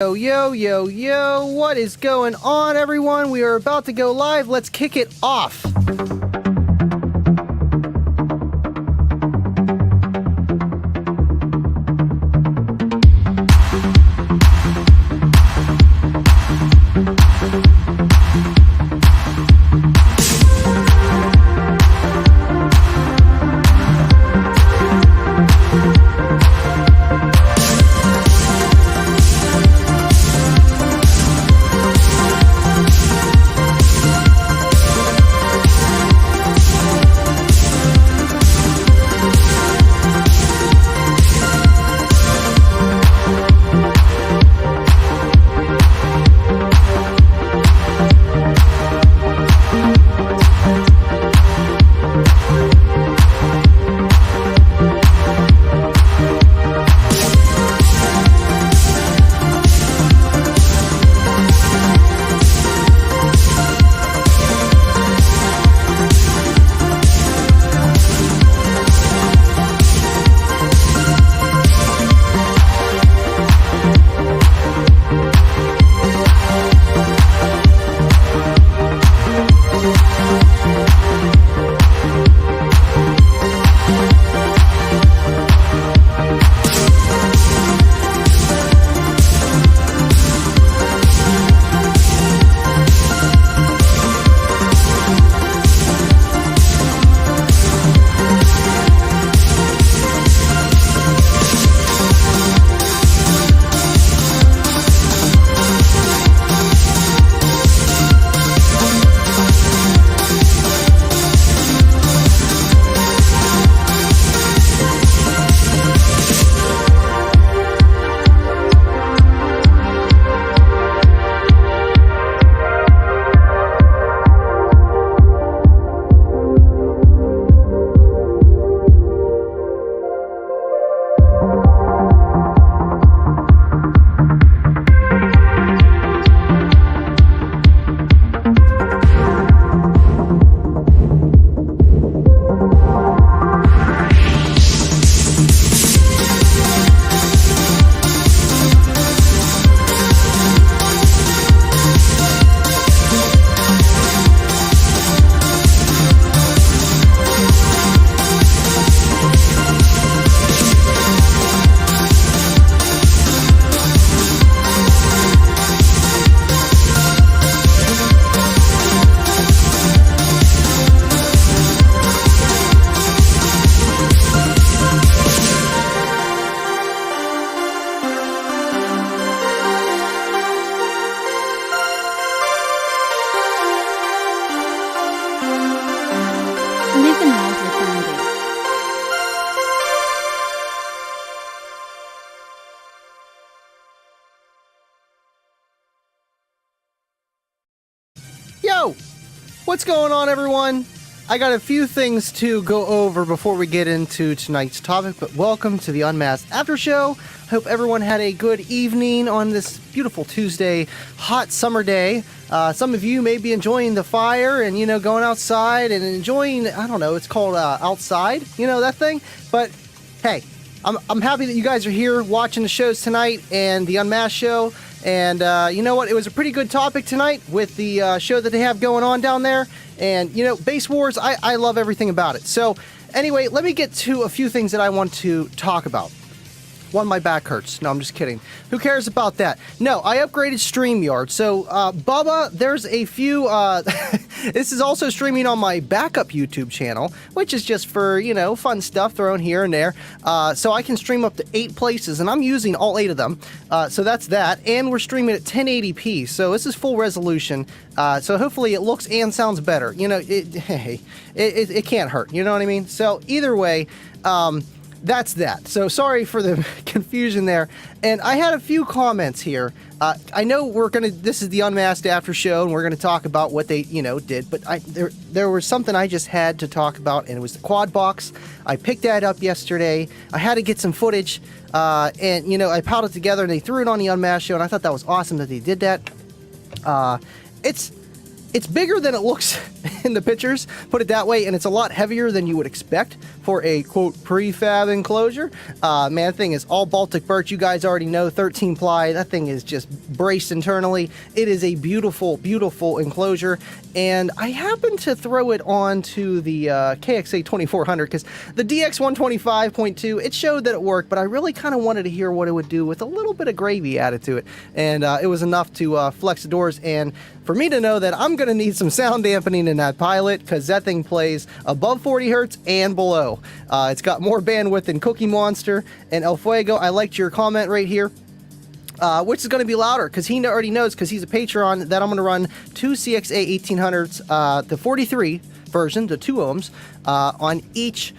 Yo, yo, yo, yo, what is going on, everyone? We are about to go live. Let's kick it off. Livin'Loud refounded. Yo, what's going on, everyone? I got a few things to go over before we get into tonight's topic, but welcome to the Unmasked After Show. Hope everyone had a good evening on this beautiful Tuesday, hot summer day. Some of you may be enjoying the fire and, going outside and enjoying, I don't know, it's called outside, that thing. But hey, I'm happy that you guys are here watching the shows tonight and the Unmasked show. And you know what? It was a pretty good topic tonight with the show that they have going on down there. And, Base Wars, I love everything about it. So anyway, let me get to a few things that I want to talk about. One, my back hurts. No, I'm just kidding. Who cares about that? No, I upgraded StreamYard. So, Bubba, there's a few... this is also streaming on my backup YouTube channel, which is just for, fun stuff thrown here and there. So I can stream up to 8 places, and I'm using all 8 of them. So that's that. And we're streaming at 1080p. So this is full resolution. So hopefully it looks and sounds better. It can't hurt. You know what I mean? So either way... that's that. So sorry for the confusion there. And I had a few comments here. I know this is the Unmasked After Show, and we're going to talk about what they, did. But there was something I just had to talk about, and it was the quad box. I picked that up yesterday. I had to get some footage, and, I piled it together, and they threw it on the Unmasked Show, and I thought that was awesome that they did that. It's bigger than it looks in the pictures, put it that way, and it's a lot heavier than you would expect for a, quote, prefab enclosure. Man, that thing is all Baltic birch. You guys already know, 13 ply. That thing is just braced internally. It is a beautiful, beautiful enclosure, and I happened to throw it onto the KXA 2400 because the DX 125.2, it showed that it worked, but I really kind of wanted to hear what it would do with a little bit of gravy added to it, and it was enough to flex the doors and for me to know that I'm going to need some sound dampening in that Pilot because that thing plays above 40 hertz and below. It's got more bandwidth than Cookie Monster and El Fuego. I liked your comment right here. Which is going to be louder because he already knows because he's a Patreon that I'm going to run two CXA 1800s, the 43 version, the 2 ohms, on each,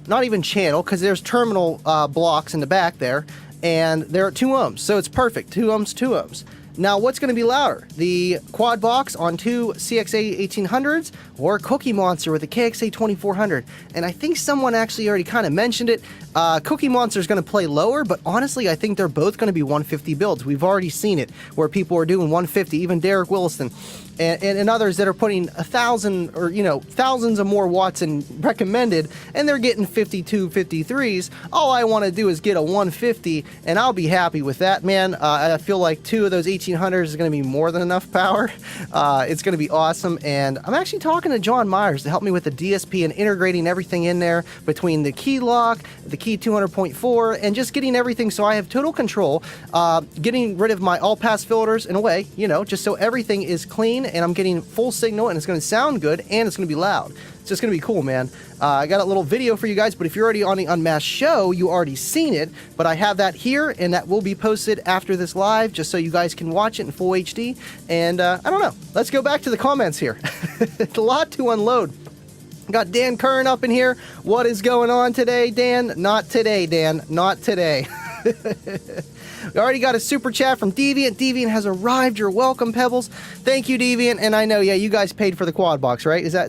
not even channel because there's terminal blocks in the back there and they're at 2 ohms. So it's perfect. 2 ohms, 2 ohms. Now, what's going to be louder? The quad box on two CXA 1800s or Cookie Monster with the KXA 2400? And I think someone actually already kind of mentioned it. Cookie Monster is going to play lower, but honestly, I think they're both going to be 150 builds. We've already seen it where people are doing 150, even Derek Williston. And others that are putting 1,000 or, thousands of more watts in recommended, and they're getting 52, 53s. All I want to do is get a 150, and I'll be happy with that, man. I feel like 2 of those 1800s is going to be more than enough power. It's going to be awesome, and I'm actually talking to John Myers to help me with the DSP and integrating everything in there between the key lock, the key 200.4, and just getting everything so I have total control, getting rid of my all-pass filters in a way, just so everything is clean and I'm getting full signal and it's going to sound good and it's going to be loud. It's just going to be cool, man. I got a little video for you guys, but if you're already on the Unmasked show, you already seen it, but I have that here and that will be posted after this live just so you guys can watch it in full HD. And I don't know. Let's go back to the comments here. It's a lot to unload. Got Dan Curran up in here. What is going on today, Dan? Not today, Dan. Not today. We already got a super chat from Deviant. Deviant has arrived. You're welcome, Pebbles. Thank you, Deviant. And I know, yeah, you guys paid for the quad box, right? Is that?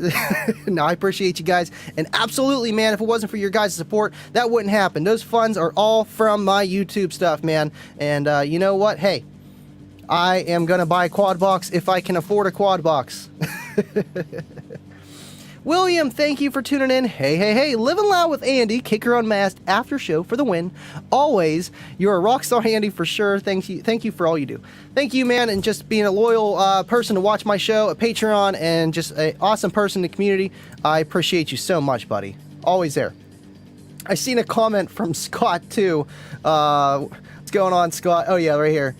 No, I appreciate you guys. And absolutely, man, if it wasn't for your guys' support, that wouldn't happen. Those funds are all from my YouTube stuff, man. And you know what? Hey, I am going to buy a quad box if I can afford a quad box. William, thank you for tuning in. Hey, Livin'Loud with Andy, Talk-UnMasked after show for the win. Always, you're a rock star, Andy, for sure. Thank you for all you do. Thank you, man, and just being a loyal person to watch my show, a Patreon, and just an awesome person in the community. I appreciate you so much, buddy. Always there. I seen a comment from Scott, too. What's going on, Scott? Oh, yeah, right here.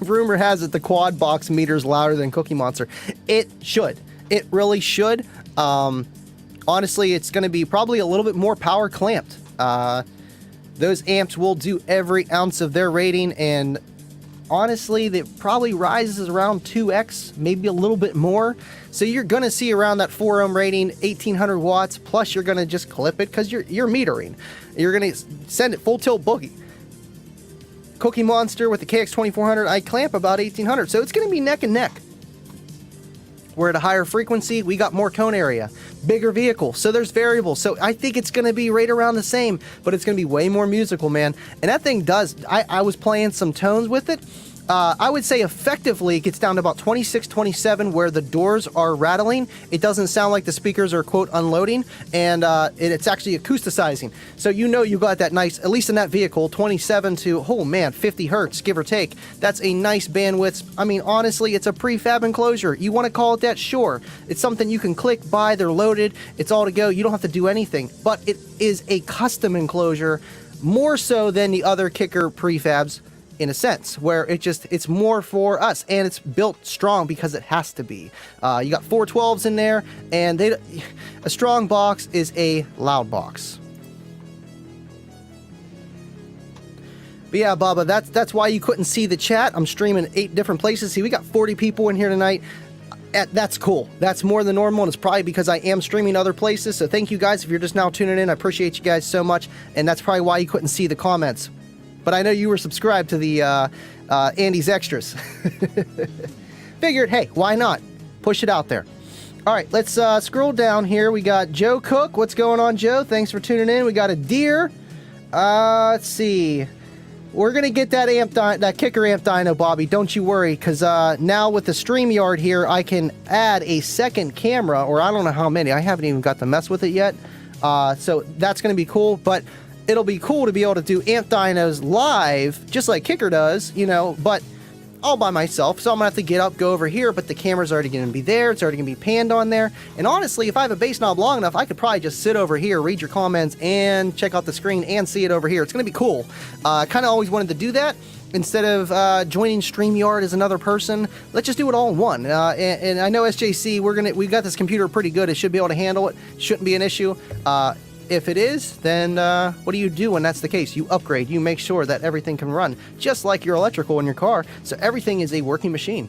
Rumor has it the quad box meter's louder than Cookie Monster. It should. It really should. Honestly, it's going to be probably a little bit more power clamped. Those amps will do every ounce of their rating, and honestly, it probably rises around 2x, maybe a little bit more. So you're going to see around that 4 ohm rating, 1800 watts, plus you're going to just clip it because you're metering. You're going to send it full tilt boogie. Cookie Monster with the KX2400, I clamp about 1800, so it's going to be neck and neck. We're at a higher frequency, we got more cone area, bigger vehicle, so there's variables. So I think it's going to be right around the same, but it's going to be way more musical, man. And that thing does, I was playing some tones with it. I would say effectively it gets down to about 26, 27 where the doors are rattling. It doesn't sound like the speakers are, quote, unloading, and it's actually acousticizing. So you got that nice, at least in that vehicle, 27 to, oh man, 50 hertz, give or take. That's a nice bandwidth. I mean, honestly, it's a prefab enclosure. You want to call it that? Sure. It's something you can click, buy, they're loaded, it's all to go. You don't have to do anything, but it is a custom enclosure, more so than the other kicker prefabs, in a sense, where it's more for us, and it's built strong because it has to be. You got 412s in there, and a strong box is a loud box. But yeah, Bubba, that's why you couldn't see the chat. I'm streaming 8 different places. See, we got 40 people in here tonight. That's cool. That's more than normal, and it's probably because I am streaming other places. So thank you guys. If you're just now tuning in, I appreciate you guys so much, and that's probably why you couldn't see the comments. But I know you were subscribed to the Andy's Extras. Figured, hey, why not? Push it out there. All right, let's scroll down here. We got Joe Cook. What's going on, Joe? Thanks for tuning in. We got a deer. Let's see. we're going to get that kicker amp dyno, Bobby. Don't you worry, because now with the StreamYard here, I can add a second camera, or I don't know how many. I haven't even got to mess with it yet. So that's going to be cool, but it'll be cool to be able to do amp dynos live, just like Kicker does, you know, but all by myself. So I'm going to have to get up, go over here, but the camera's already going to be there. It's already going to be panned on there. And honestly, if I have a bass knob long enough, I could probably just sit over here, read your comments, and check out the screen and see it over here. It's going to be cool. I kind of always wanted to do that. Instead of joining StreamYard as another person, let's just do it all in one. And I know SJC, we got this computer pretty good. It should be able to handle it. Shouldn't be an issue. If it is, then what do you do when that's the case? You upgrade. You make sure that everything can run, just like your electrical in your car, so everything is a working machine.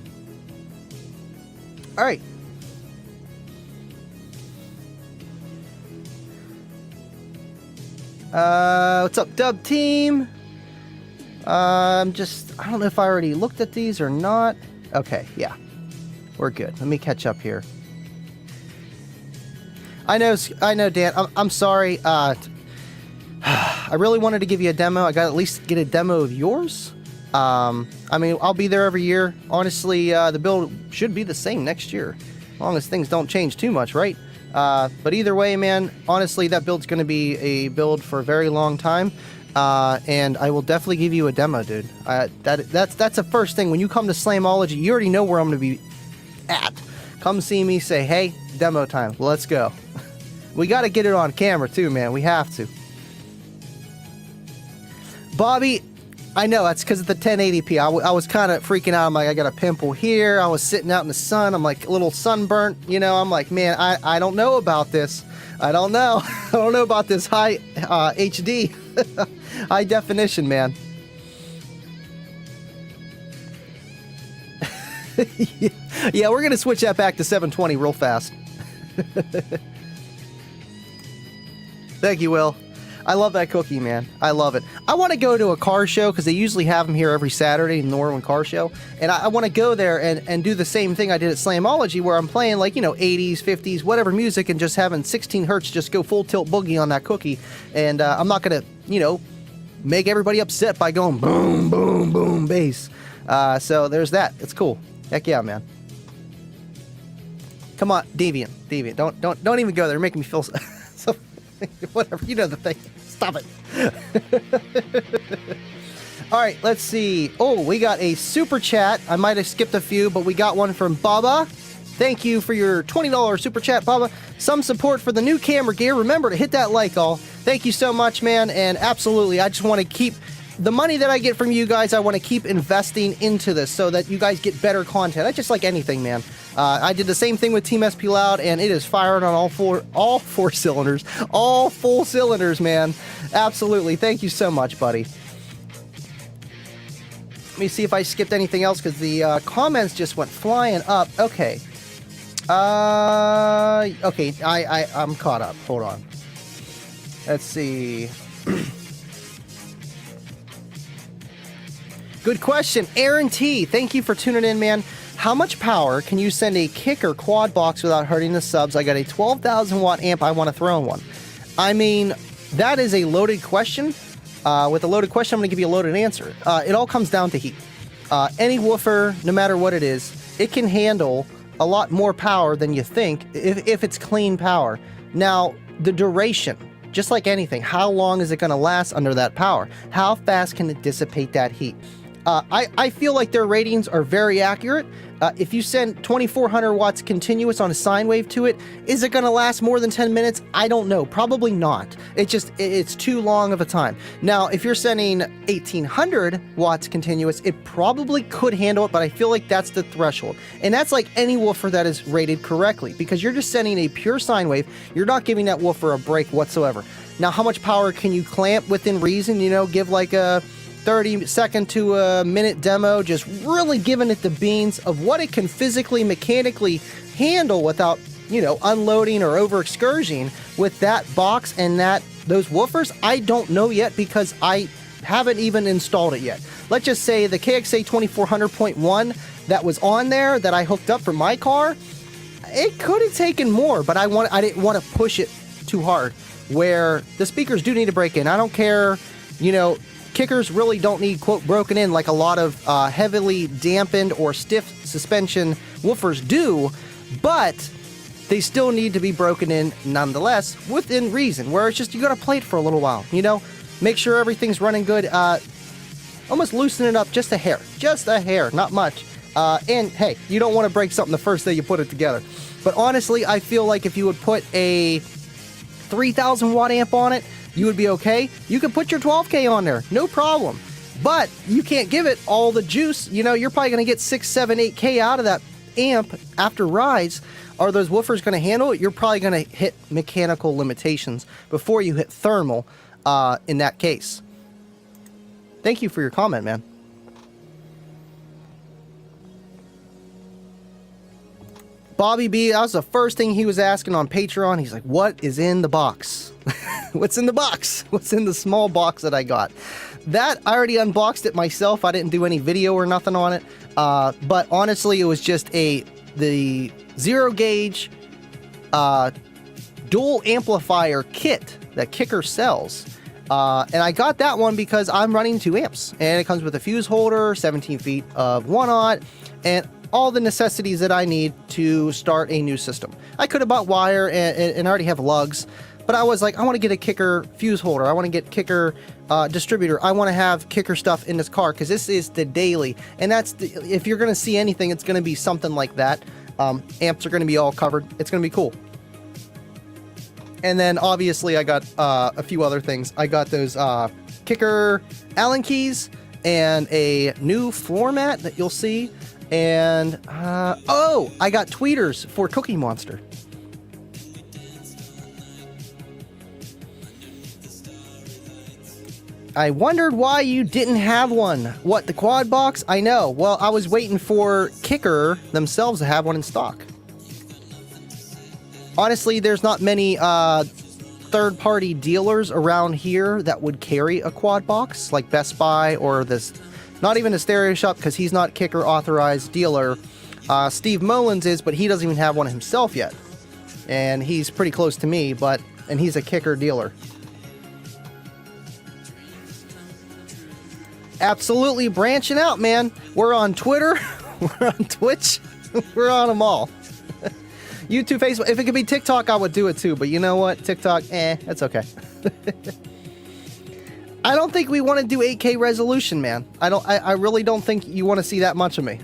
All right. What's up, Dub Team? I don't know if I already looked at these or not. Okay, yeah. We're good. Let me catch up here. I know, Dan. I'm sorry. I really wanted to give you a demo. I got to at least get a demo of yours. I mean, I'll be there every year. Honestly, the build should be the same next year, as long as things don't change too much, right? But either way, man, honestly, that build's going to be a build for a very long time. And I will definitely give you a demo, dude. That's the first thing. When you come to Slamology, you already know where I'm going to be at. Come see me, say, hey, demo time. Let's go. We got to get it on camera, too, man. We have to. Bobby, I know. That's because of the 1080p. I was kind of freaking out. I'm like, I got a pimple here. I was sitting out in the sun. I'm like, a little sunburnt. You know, I'm like, man, I don't know about this. I don't know. I don't know about this high HD. High definition, man. Yeah, we're going to switch that back to 720 real fast. Thank you, Will. I love that cookie, man. I love it. I want to go to a car show because they usually have them here every Saturday in the Norwin Car Show. And I want to go there and do the same thing I did at Slamology where I'm playing like, 80s, 50s, whatever music and just having 16 hertz just go full tilt boogie on that cookie. And I'm not going to, make everybody upset by going boom, boom, boom, bass. So there's that. It's cool. Heck yeah, man. Come on, Deviant. Don't even go there. You're making me feel so whatever. You know the thing. Stop it. All right, let's see. Oh, we got a super chat. I might have skipped a few, but we got one from Baba. Thank you for your $20 super chat, Baba. Some support for the new camera gear. Remember to hit that like all. Thank you so much, man. And absolutely, I just want to keep the money that I get from you guys. I want to keep investing into this so that you guys get better content. That's just like anything, man. I did the same thing with Team SP Loud, and it is firing on all four cylinders, all full cylinders, man. Absolutely. Thank you so much, buddy. Let me see if I skipped anything else because the comments just went flying up. Okay. Okay. I'm caught up. Hold on. Let's see. Good question. Aaron T. Thank you for tuning in, man. How much power can you send a kicker quad box without hurting the subs? I got a 12,000 watt amp. I want to throw in one. I mean, that is a loaded question. With a loaded question, I'm going to give you a loaded answer. It all comes down to heat. Any woofer, no matter what it is, it can handle a lot more power than you think if it's clean power. Now, the duration, just like anything, how long is it going to last under that power? How fast can it dissipate that heat? I feel like their ratings are very accurate. If you send 2400 watts continuous on a sine wave to it, is it going to last more than 10 minutes? I don't know. Probably not. It's too long of a time. Now, if you're sending 1800 watts continuous, it probably could handle it, but I feel like that's the threshold. And that's like any woofer that is rated correctly, because you're just sending a pure sine wave. You're not giving that woofer a break whatsoever. Now, how much power can you clamp within reason? Give like a 30-second to a minute demo, just really giving it the beans of what it can physically, mechanically handle without, unloading or over excursioning with that box and those woofers. I don't know yet because I haven't even installed it yet. Let's just say the KXA 2400.1 that was on there that I hooked up for my car, it could have taken more, but I didn't want to push it too hard where the speakers do need to break in. I don't care, kickers really don't need, quote, broken in like a lot of heavily dampened or stiff suspension woofers do, but they still need to be broken in nonetheless within reason, where it's just you gotta play it for a little while, you know? Make sure everything's running good. Almost loosen it up just a hair, not much. And hey, you don't want to break something the first day you put it together. But honestly, I feel like if you would put a 3,000 watt amp on it, you would be okay. You could put your 12K on there, no problem. But you can't give it all the juice. You know, you're probably going to get 6, 7, 8K out of that amp after rides. Are those woofers going to handle it? You're probably going to hit mechanical limitations before you hit thermal in that case. Thank you for your comment, man. Bobby B, that was the first thing he was asking on Patreon. He's like, what is in the box? What's in the box? What's in the small box that I got? That, I already unboxed it myself. I didn't do any video or nothing on it. But honestly, it was just the 0 gauge dual amplifier kit that Kicker sells. And I got that one because I'm running 2 amps. And it comes with a fuse holder, 17 feet of 1-aught, and all the necessities that I need to start a new system. I could have bought wire and I already have lugs, but I was like, I want to get a Kicker fuse holder. I want to get Kicker distributor. I want to have Kicker stuff in this car because this is the daily. And that's if you're going to see anything, it's going to be something like that. Amps are going to be all covered. It's going to be cool. And then obviously I got a few other things. I got those Kicker Allen keys and a new floor mat that you'll see. And, oh, I got tweeters for Cookie Monster. I wondered why you didn't have one. What, the quad box? I know. Well, I was waiting for Kicker themselves to have one in stock. Honestly, there's not many third-party dealers around here that would carry a quad box, like Best Buy or this. Not even a Stereo Shop, because he's not Kicker authorized dealer. Steve Mullins is, but he doesn't even have one himself yet. And he's pretty close to me, and he's a Kicker dealer. Absolutely branching out, man. We're on Twitter, we're on Twitch, we're on them all. YouTube, Facebook. If it could be TikTok, I would do it too, but you know what? TikTok, that's okay. I don't think we want to do 8K resolution, man. I really don't think you want to see that much of me.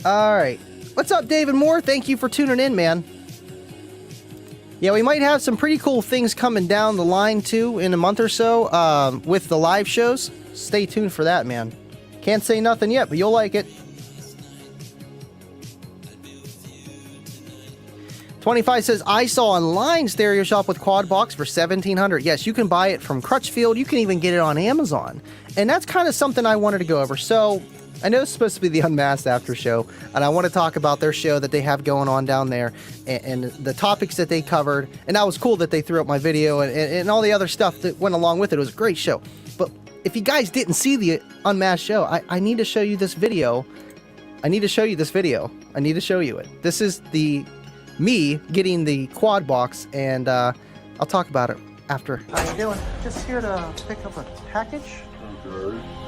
Alright. What's up, David Moore? Thank you for tuning in, man. Yeah, we might have some pretty cool things coming down the line, too, in a month or so, with the live shows. Stay tuned for that, man. Can't say nothing yet, but you'll like it. 25 says, I saw online Stereo Shop with quad box for $1,700. Yes, you can buy it from Crutchfield. You can even get it on Amazon. And that's kind of something I wanted to go over. So, I know it's supposed to be the Unmasked After Show, and I want to talk about their show that they have going on down there, and the topics that they covered. And that was cool that they threw up my video, and all the other stuff that went along with it. It was a great show. But if you guys didn't see the Unmasked show, I need to show you this video. I need to show you this video. I need to show you it. This is me getting the quad box, and I'll talk about it after. How you doing? Just here to pick up a package. Okay.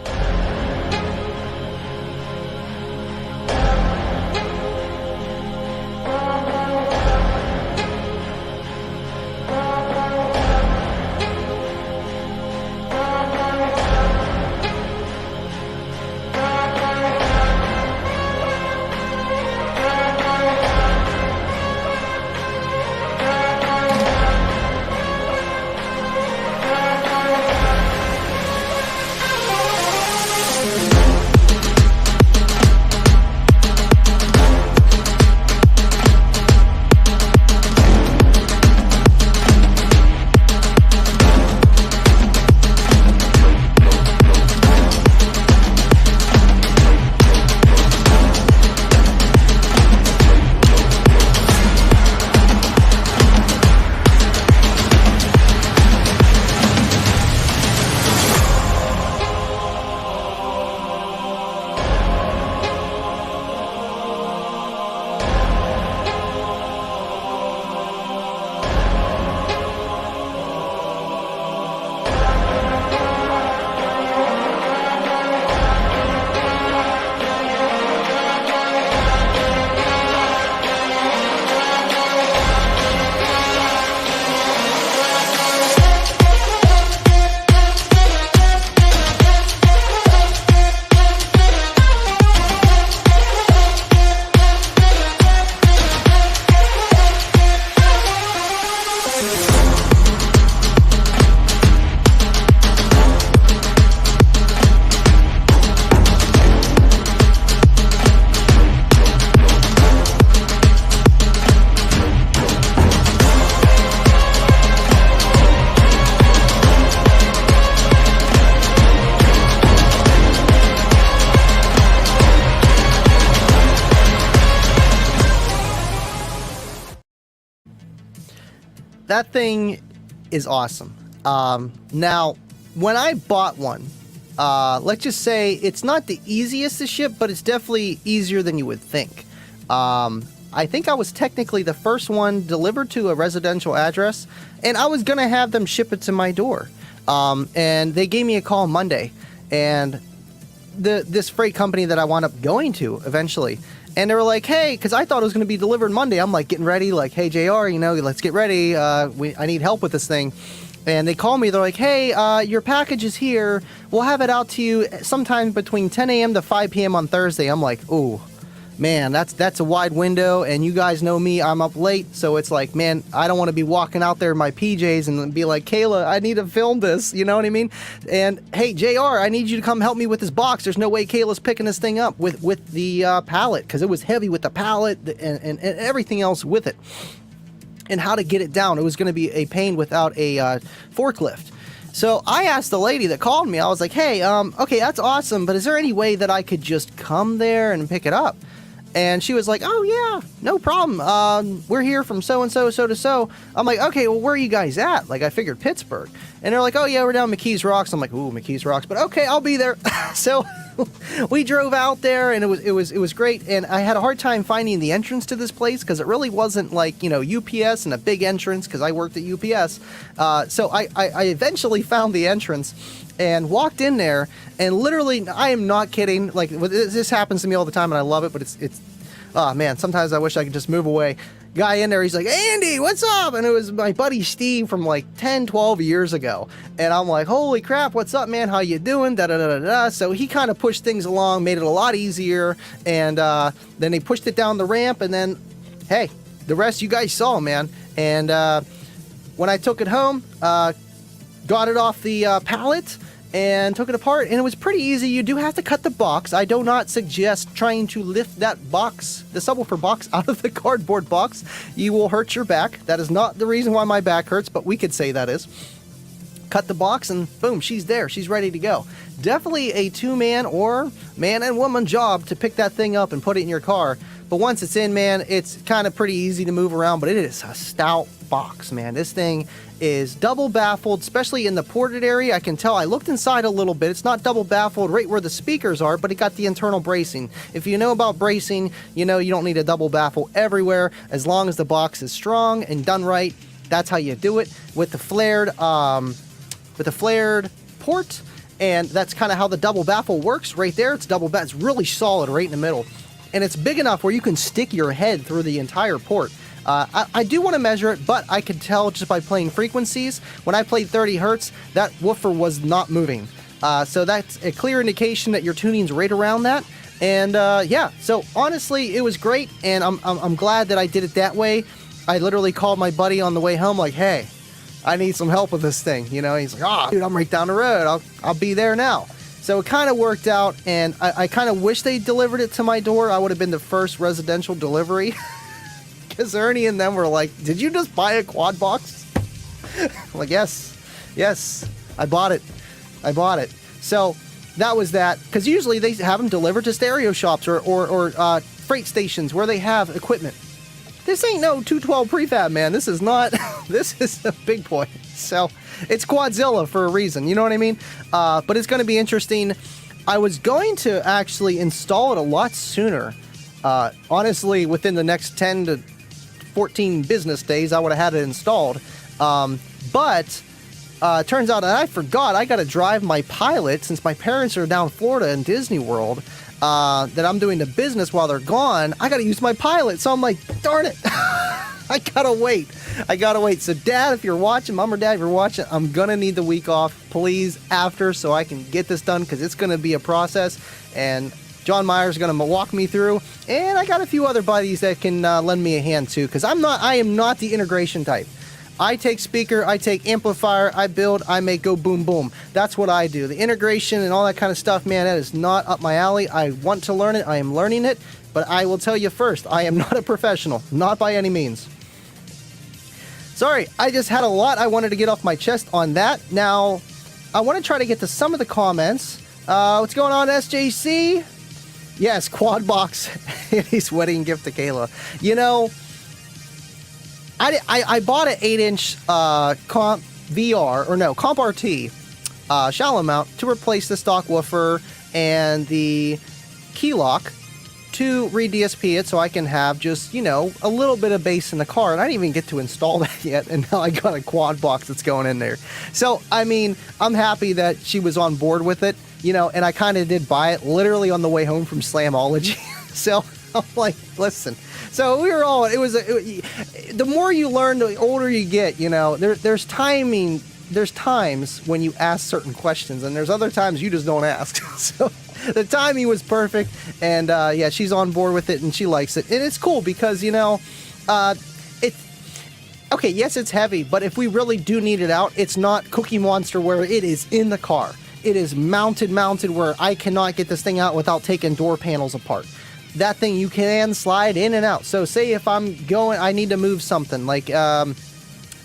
that thing is awesome. Now, when I bought one, let's just say it's not the easiest to ship, but it's definitely easier than you would think. I think I was technically the first one delivered to a residential address, and I was going to have them ship it to my door. And they gave me a call Monday, and this freight company that I wound up going to eventually, and they were like, hey, because I thought it was going to be delivered Monday. I'm like getting ready, like, hey, JR, let's get ready. I need help with this thing. And they call me. They're like, hey, your package is here. We'll have it out to you sometime between 10 a.m. to 5 p.m. on Thursday. I'm like, ooh. Man, that's a wide window, and you guys know me, I'm up late, so it's like, man, I don't want to be walking out there in my PJs and be like, Kayla, I need to film this, you know what I mean? And, hey, JR, I need you to come help me with this box. There's no way Kayla's picking this thing up with the pallet, because it was heavy with the pallet and everything else with it. And how to get it down. It was going to be a pain without a forklift. So I asked the lady that called me, I was like, hey, okay, that's awesome, but is there any way that I could just come there and pick it up? And she was like, oh, yeah, no problem. We're here from so-and-so, so-to-so. I'm like, okay, well, where are you guys at? Like, I figured Pittsburgh. And they're like, oh, yeah, we're down McKees Rocks. I'm like, ooh, McKees Rocks. But, okay, I'll be there. So we drove out there, and it was great. And I had a hard time finding the entrance to this place because it really wasn't like, UPS and a big entrance because I worked at UPS. So I eventually found the entrance and walked in there, and literally, I am not kidding, like, this happens to me all the time, and I love it, but it's oh, man, sometimes I wish I could just move away. Guy in there, he's like, Andy, what's up? And it was my buddy Steve from like 10, 12 years ago, and I'm like, holy crap, what's up, man? How you doing? Da-da-da-da-da. So he kind of pushed things along, made it a lot easier, and then they pushed it down the ramp, and then, hey, the rest you guys saw, man. And when I took it home, got it off the pallet and took it apart, and it was pretty easy. You do have to cut the box. I do not suggest trying to lift that box, the subwoofer box, out of the cardboard box. You will hurt your back. That is not the reason why my back hurts, but we could say that is. Cut the box, and boom, she's there. She's ready to go. Definitely a two-man or man and woman job to pick that thing up and put it in your car. But once it's in, man, it's kind of pretty easy to move around, but it is a stout box, man. This thing is double baffled, especially in the ported area. I can tell. I looked inside a little bit. It's not double baffled right where the speakers are, but it got the internal bracing. If you know about bracing, you know you don't need a double baffle everywhere. As long as the box is strong and done right, that's how you do it. With the flared port, and that's kind of how the double baffle works. Right there, it's double baffle. It's really solid right in the middle. And it's big enough where you can stick your head through the entire port. I do want to measure it, but I could tell just by playing frequencies. When I played 30 hertz, that woofer was not moving. So that's a clear indication that your tuning's right around that. And yeah, so honestly, it was great, and I'm glad that I did it that way. I literally called my buddy on the way home, like, hey, I need some help with this thing. He's like, oh, dude, I'm right down the road. I'll be there now. So it kind of worked out, and I kind of wish they delivered it to my door. I would have been the first residential delivery. Because Ernie and them were like, did you just buy a quad box? I'm like, yes, I bought it. So that was that. Because usually they have them delivered to stereo shops or freight stations where they have equipment. This ain't no 212 prefab, man. This is not, this is a big boy. So it's Quadzilla for a reason, you know what I mean? But it's going to be interesting. I was going to actually install it a lot sooner. Honestly, within the next 10 to 14 business days, I would have had it installed. But turns out that I forgot I got to drive my Pilot, since my parents are down in Florida in Disney World, that I'm doing the business while they're gone. I got to use my Pilot. So I'm like, darn it. I gotta wait. So Dad, if you're watching, Mom or Dad, if you're watching, I'm gonna need the week off, please, after, so I can get this done, because it's gonna be a process, and John Meyer's gonna walk me through, and I got a few other buddies that can lend me a hand too, because I am not the integration type. I take speaker, I take amplifier, I build, I make go boom boom. That's what I do. The integration and all that kind of stuff, man, that is not up my alley. I want to learn it. I am learning it. But I will tell you first, I am not a professional. Not by any means. Sorry, I just had a lot I wanted to get off my chest on that. Now, I want to try to get to some of the comments. What's going on, SJC? Yes, quad box. His wedding gift to Kayla. I bought an 8-inch Comp VR, or no, Comp RT shallow mount to replace the stock woofer and the key lock to re-DSP it so I can have just, you know, a little bit of bass in the car. And I didn't even get to install that yet, and now I got a quad box that's going in there. So, I mean, I'm happy that she was on board with it, you know, and I kind of did buy it literally on the way home from Slamology. So, I'm like, listen. So we were all, the more you learn, the older you get, you know, there's timing, there's times when you ask certain questions, and there's other times you just don't ask. So the timing was perfect, and yeah, she's on board with it, and she likes it. And it's cool because, you know, okay, yes, it's heavy, but if we really do need it out, it's not Cookie Monster where it is in the car. It is mounted where I cannot get this thing out without taking door panels apart. That thing you can slide in and out. So say if I'm going, I need to move something like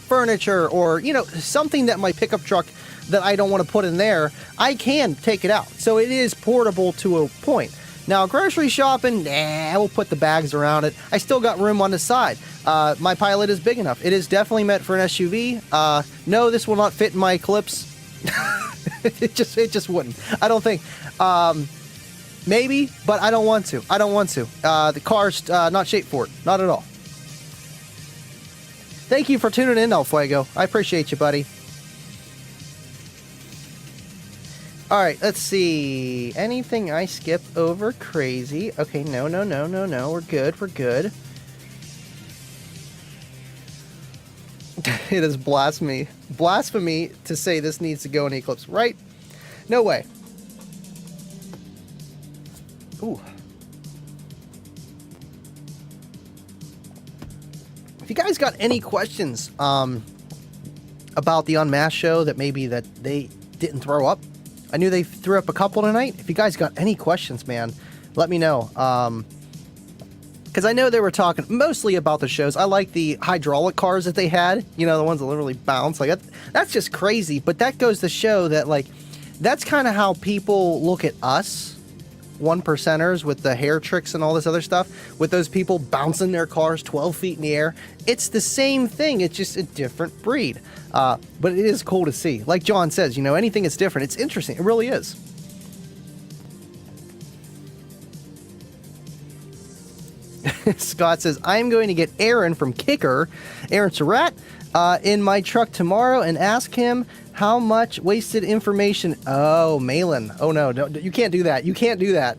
furniture or, you know, something that my pickup truck that I don't want to put in there, I can take it out. So it is portable to a point. Now, grocery shopping, we'll put the bags around it. I still got room on the side. My Pilot is big enough. It is definitely meant for an SUV. No, this will not fit in my Eclipse. it just wouldn't. I don't think. Maybe, but I don't want to. The car's not shaped for it. Not at all. Thank you for tuning in, El Fuego. I appreciate you, buddy. All right, let's see. Anything I skip over crazy? Okay, no. We're good. It is blasphemy to say this needs to go in Eclipse, right? No way. Ooh. If you guys got any questions about the Unmasked show that maybe that they didn't throw up, I knew they threw up a couple tonight. If you guys got any questions, man, let me know. Because I know they were talking mostly about the shows. I like the hydraulic cars that they had. You know, the ones that literally bounce. Like that's just crazy. But that goes to show that, like, that's kind of how people look at us. 1%ers with the hair tricks and all this other stuff, with those people bouncing their cars 12 feet in the air. It's the same thing. It's just a different breed. But it is cool to see. Like John says, you know, anything that's different, it's interesting. It really is. Scott says, I'm going to get Aaron from Aaron Surratt, in my truck tomorrow and ask him how much wasted information. Oh, Malin. Oh, no, you can't do that. You can't do that.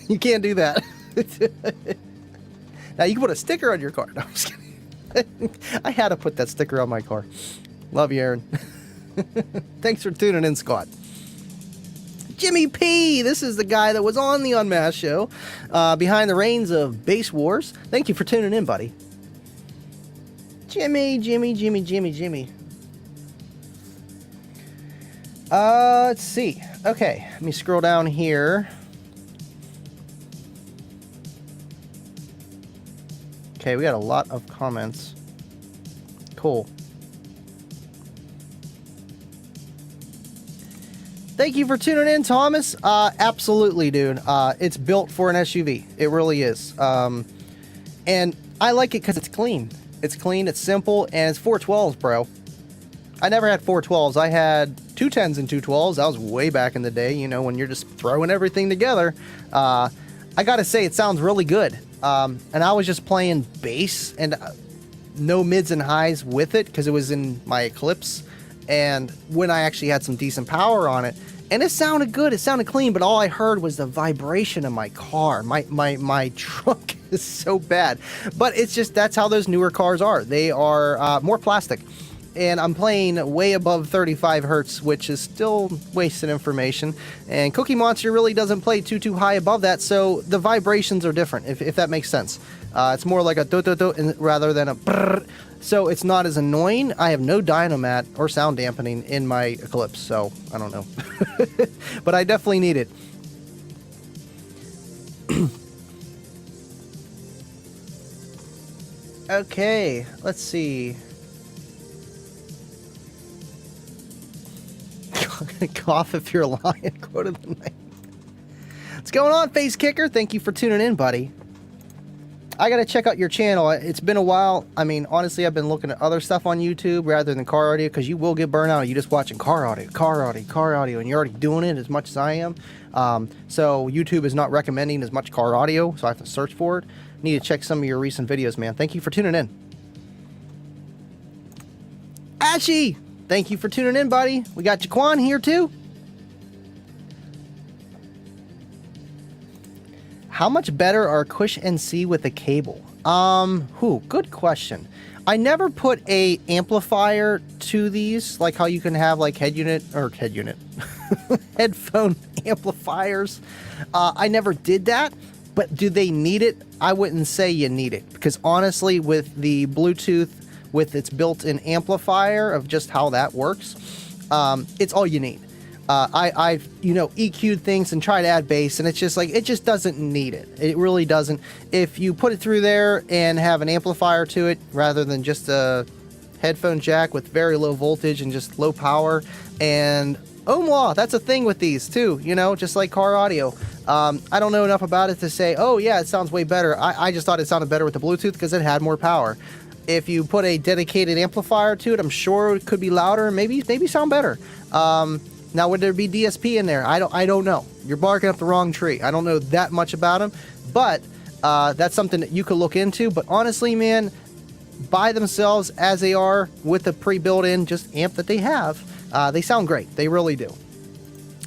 You can't do that. Now, you can put a sticker on your car. No, I'm just kidding. I had to put that sticker on my car. Love you, Aaron. Thanks for tuning in, Scott. Jimmy P. This is the guy that was on the Unmasked show, behind the reins of Base Wars. Thank you for tuning in, buddy. Jimmy. Let's see. Okay, let me scroll down here. Okay, we got a lot of comments. Cool. Thank you for tuning in, Thomas. Absolutely, dude. It's built for an SUV. It really is. And I like it because it's clean. It's clean, it's simple, and it's 412s, bro. I never had 412s. I had 210s and 212s. That was way back in the day, you know, when you're just throwing everything together. I gotta say, it sounds really good. And I was just playing bass and no mids and highs with it because it was in my Eclipse. And when I actually had some decent power on it, and it sounded good, it sounded clean, but all I heard was the vibration of my car. My truck is so bad. But it's just, that's how those newer cars are. They are more plastic. And I'm playing way above 35 hertz, which is still wasted information. And Cookie Monster really doesn't play too high above that, so the vibrations are different, if that makes sense. It's more like a do-do-do rather than a brrr. So it's not as annoying. I have no dynamat or sound dampening in my Eclipse, so I don't know. But I definitely need it. Okay, let's see. Cough if you're lying. Quote of the night. What's going on, Face Kicker? Thank you for tuning in, buddy. I gotta check out your channel. It's been a while. I mean, honestly, I've been looking at other stuff on YouTube rather than car audio, because you will get burnt out. You just watching car audio, and you're already doing it as much as I am. So YouTube is not recommending as much car audio, so I have to search for it. Need to check some of your recent videos, man. Thank you for tuning in. Ashy, thank you for tuning in, buddy. We got Jaquan here too. How much better are Cush and C with a cable? Good question. I never put a amplifier to these, like how you can have like headphone amplifiers. I never did that, but do they need it? I wouldn't say you need it, because honestly, with the Bluetooth, with its built-in amplifier of just how that works, it's all you need. I've EQ'd things and tried to add bass, and it's just like, it just doesn't need it. It really doesn't. If you put it through there and have an amplifier to it rather than just a headphone jack with very low voltage and just low power, and ohm law, that's a thing with these too, just like car audio. I don't know enough about it to say, oh yeah, it sounds way better. I just thought it sounded better with the Bluetooth because it had more power. If you put a dedicated amplifier to it, I'm sure it could be louder and maybe sound better. Now, would there be DSP in there? I don't know. You're barking up the wrong tree. I don't know that much about them, but that's something that you could look into. But honestly, man, by themselves as they are with the pre-built-in just amp that they have, they sound great. They really do.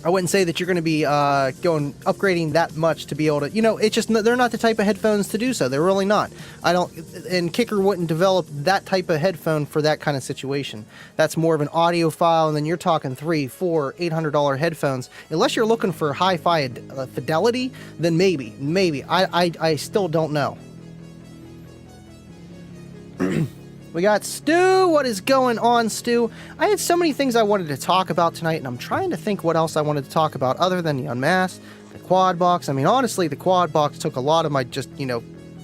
I wouldn't say that you're going to be upgrading that much to be able to, it's just, they're not the type of headphones to do so. They're really not. And Kicker wouldn't develop that type of headphone for that kind of situation. That's more of an audiophile, and then you're talking $300, $400, $800 headphones. Unless you're looking for hi-fi fidelity, then maybe. I still don't know. We got Stu. What is going on, Stu? I had so many things I wanted to talk about tonight, and I'm trying to think what else I wanted to talk about other than the Unmasked, the quad box. I mean, honestly, the quad box took a lot of my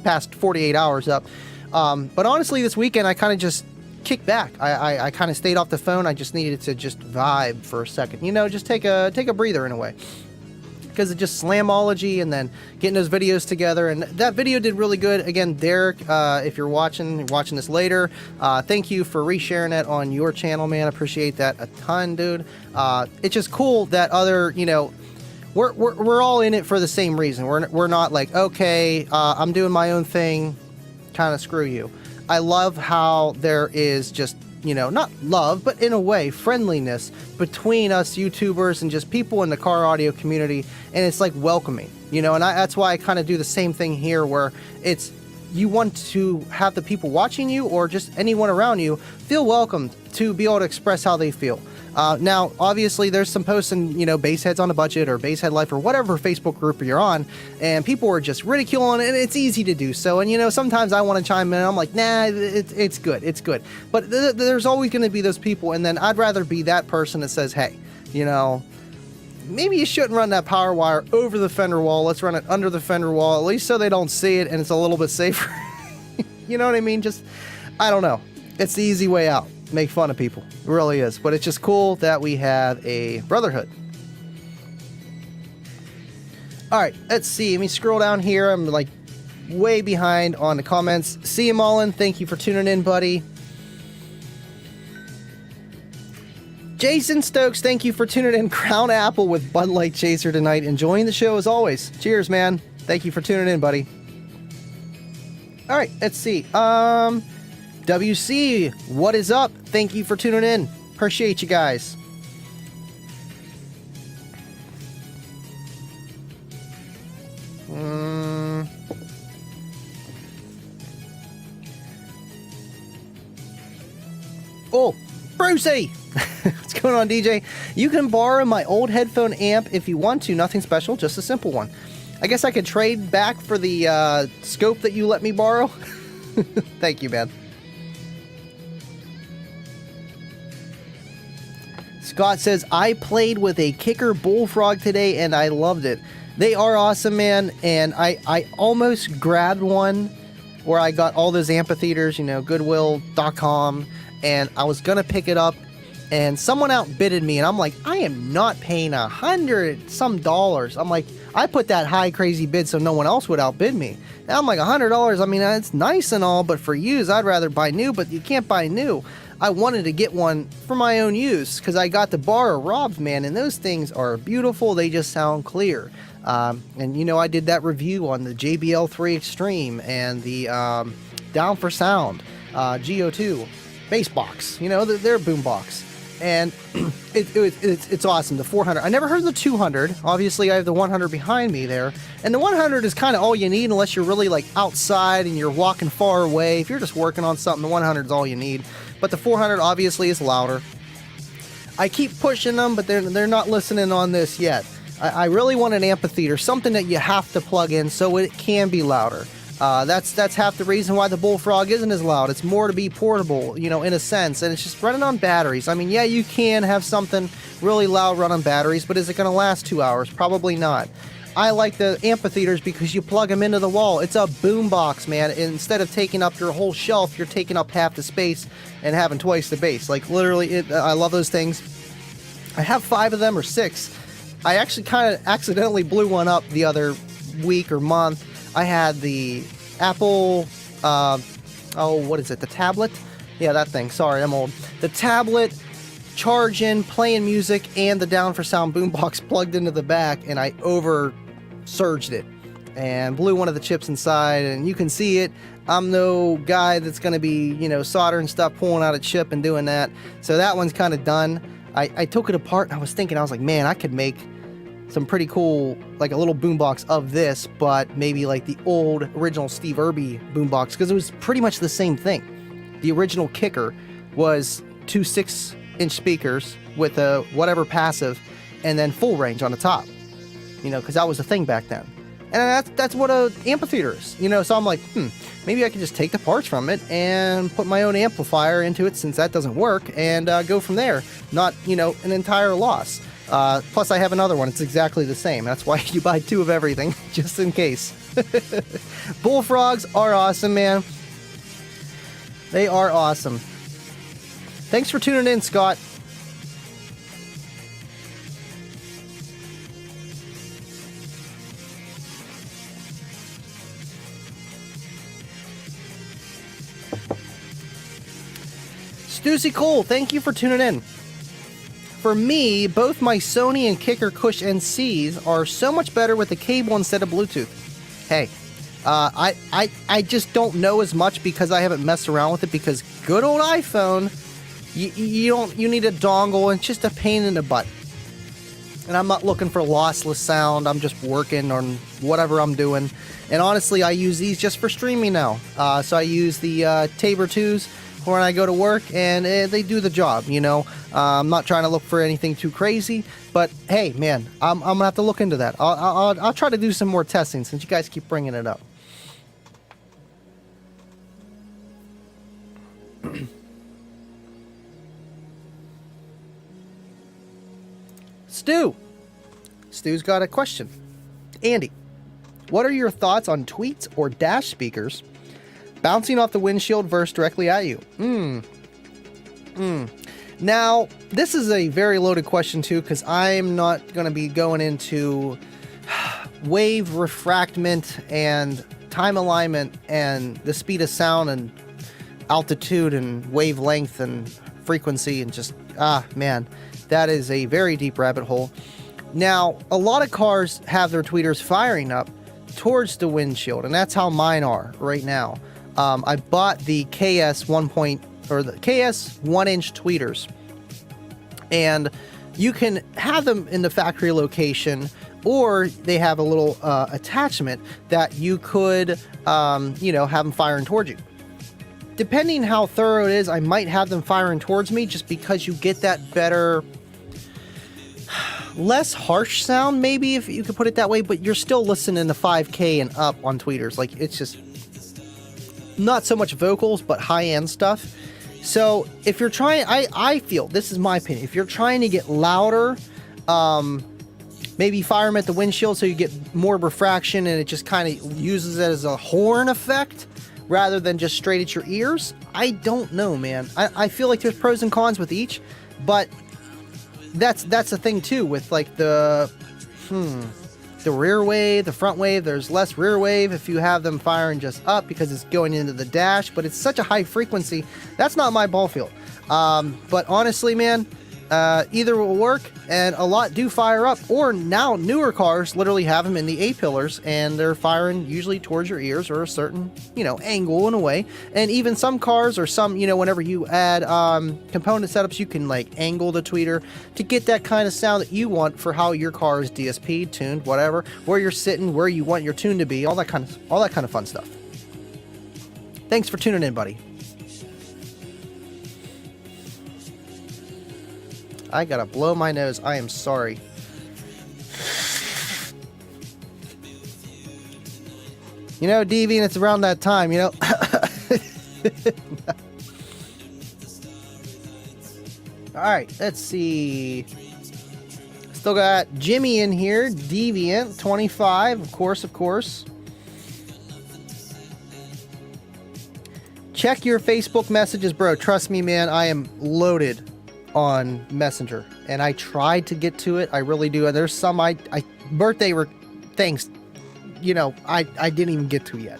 past 48 hours up. But honestly, this weekend, I kind of just kicked back. I kind of stayed off the phone. I just needed to just vibe for a second. Just take a breather in a way. Because of just slamology and then getting those videos together, and that video did really good. Again, Derek, if you're watching this later, thank you for resharing it on your channel, man. I appreciate that a ton, dude. It's just cool that other, we're all in it for the same reason. We're not like, okay, I'm doing my own thing, kind of screw you. I love how there is just, not love, but in a way, friendliness between us YouTubers and just people in the car audio community, and it's like welcoming, and that's why I kind of do the same thing here, where it's, you want to have the people watching you or just anyone around you feel welcome to be able to express how they feel. Now, obviously, there's some posts in, Bassheads on a Budget or Basshead Life or whatever Facebook group you're on, and people are just ridiculing it, and it's easy to do so. And, sometimes I want to chime in, and I'm like, nah, it's good. But there's always going to be those people, and then I'd rather be that person that says, hey, maybe you shouldn't run that power wire over the fender wall. Let's run it under the fender wall, at least so they don't see it, and it's a little bit safer. You know what I mean? Just, I don't know. It's the easy way out. Make fun of people. It really is. But it's just cool that we have a brotherhood. Alright, let's see. Let me scroll down here. I'm like way behind on the comments. See you, Mullen. Thank you for tuning in, buddy. Jason Stokes, thank you for tuning in. Crown Apple with Bud Light Chaser tonight. Enjoying the show as always. Cheers, man. Thank you for tuning in, buddy. Alright, let's see. WC, what is up? Thank you for tuning in. Appreciate you guys. Oh, Brucey! What's going on, DJ? You can borrow my old headphone amp if you want to. Nothing special, just a simple one. I guess I could trade back for the scope that you let me borrow. Thank you, man. Scott says, I played with a Kicker Bullfrog today and I loved it. They are awesome, man, and I almost grabbed one where I got all those amphitheaters, Goodwill.com, and I was going to pick it up, and someone outbidded me, and I'm like, I am not paying $100 some dollars. I'm like, I put that high crazy bid so no one else would outbid me. And I'm like, $100, I mean, it's nice and all, but for use, I'd rather buy new, but you can't buy new. I wanted to get one for my own use because I got the bar robbed, man, and those things are beautiful. They just sound clear. And you know, I did that review on the JBL 3 Extreme and the Down for Sound GO2 bass box, you know, their boom box. And it's awesome. The 400. I never heard the 200. Obviously, I have the 100 behind me there. And the 100 is kind of all you need unless you're really like outside and you're walking far away. If you're just working on something, the 100 is all you need. But the 400 obviously is louder. I keep pushing them, but they're not listening on this yet. I really want an amphitheater, something that you have to plug in so it can be louder. That's half the reason why the Bullfrog isn't as loud. It's more to be portable, you know, in a sense, and it's just running on batteries. I mean, yeah, you can have something really loud run on batteries, but is it going to last 2 hours? Probably not. I like the amphitheaters because you plug them into the wall. It's a boom box, man. Instead of taking up your whole shelf, you're taking up half the space and having twice the bass. Like, literally, I love those things. I have 5 of them or 6. I actually kind of accidentally blew one up the other week or month. I had the Apple, what is it, the tablet? Yeah, that thing. Sorry, I'm old. The tablet, charging, playing music, and the Down for Sound boombox plugged into the back, and I over-surged it and blew one of the chips inside, and you can see it. I'm no guy that's going to be, you know, soldering stuff, pulling out a chip and doing that. So that one's kind of done. I took it apart, and I was like, man, I could make some pretty cool, like a little boombox of this, but maybe like the old original Steve Irby boombox, because it was pretty much the same thing. The original kicker was 2 6-inch speakers with a whatever passive, and then full range on the top, you know, because that was the thing back then. And that's what a amphitheater is, you know. So I'm like, maybe I could just take the parts from it and put my own amplifier into it, since that doesn't work, and go from there. Not, you know, an entire loss. Plus, I have another one. It's exactly the same. That's why you buy 2 of everything, just in case. Bullfrogs are awesome, man. They are awesome. Thanks for tuning in, Scott. Stussy Cole, thank you for tuning in. For me, both my Sony and Kicker Cush NCs are so much better with the cable instead of Bluetooth. Hey, I just don't know as much because I haven't messed around with it, because good old iPhone, you need a dongle, and it's just a pain in the butt. And I'm not looking for lossless sound. I'm just working on whatever I'm doing. And honestly, I use these just for streaming now. So I use the Tabor 2s when I go to work, and they do the job, you know. I'm not trying to look for anything too crazy, but hey, man, I'm gonna have to look into that. I'll try to do some more testing since you guys keep bringing it up. Stu's got a question. Andy, what are your thoughts on tweets or dash speakers bouncing off the windshield versus directly at you? Now, this is a very loaded question too, because I'm not going to be going into wave refractment and time alignment and the speed of sound and altitude and wavelength and frequency and just, man, that is a very deep rabbit hole. Now, a lot of cars have their tweeters firing up towards the windshield, and that's how mine are right now. I bought the KS 1-inch tweeters, and you can have them in the factory location, or they have a little attachment that you could, have them firing towards you. Depending how thorough it is, I might have them firing towards me, just because you get that better, less harsh sound, maybe, if you could put it that way, but you're still listening to 5K and up on tweeters. Like, it's just not so much vocals, but high-end stuff. So if you're trying, I feel, this is my opinion, if you're trying to get louder, maybe fire them at the windshield so you get more refraction, and it just kind of uses it as a horn effect rather than just straight at your ears. I don't know, man. I feel like there's pros and cons with each, But that's the thing too with like the rear wave, the front wave. There's less rear wave if you have them firing just up because it's going into the dash, but it's such a high frequency. That's not my ball field. But honestly, man, either will work, and a lot do fire up, or now newer cars literally have them in the A-pillars and they're firing usually towards your ears or a certain, angle in a way. And even some cars or some, whenever you add component setups, you can like angle the tweeter to get that kind of sound that you want for how your car is DSP, tuned, whatever, where you're sitting, where you want your tune to be, all that kind of fun stuff. Thanks for tuning in, buddy. I gotta blow my nose. I am sorry. Deviant, it's around that time, Alright, let's see. Still got Jimmy in here. Deviant, 25, of course. Check your Facebook messages, bro. Trust me, man, I am loaded on Messenger, and I tried to get to it. I really do. And there's some birthday thanks, I didn't even get to yet.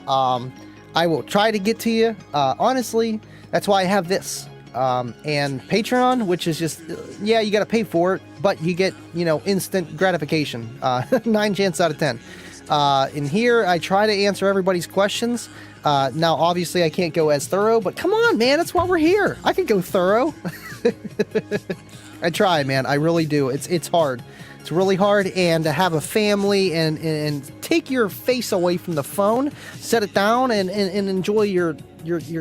I will try to get to you. Honestly, that's why I have this. And Patreon, which is just, you got to pay for it, but you get, instant gratification. 9 chance out of 10. In here, I try to answer everybody's questions. Now, obviously, I can't go as thorough, but come on, man, that's why we're here. I can go thorough. I try, man. I really do. It's hard. It's really hard, and to have a family and take your face away from the phone, set it down, and enjoy your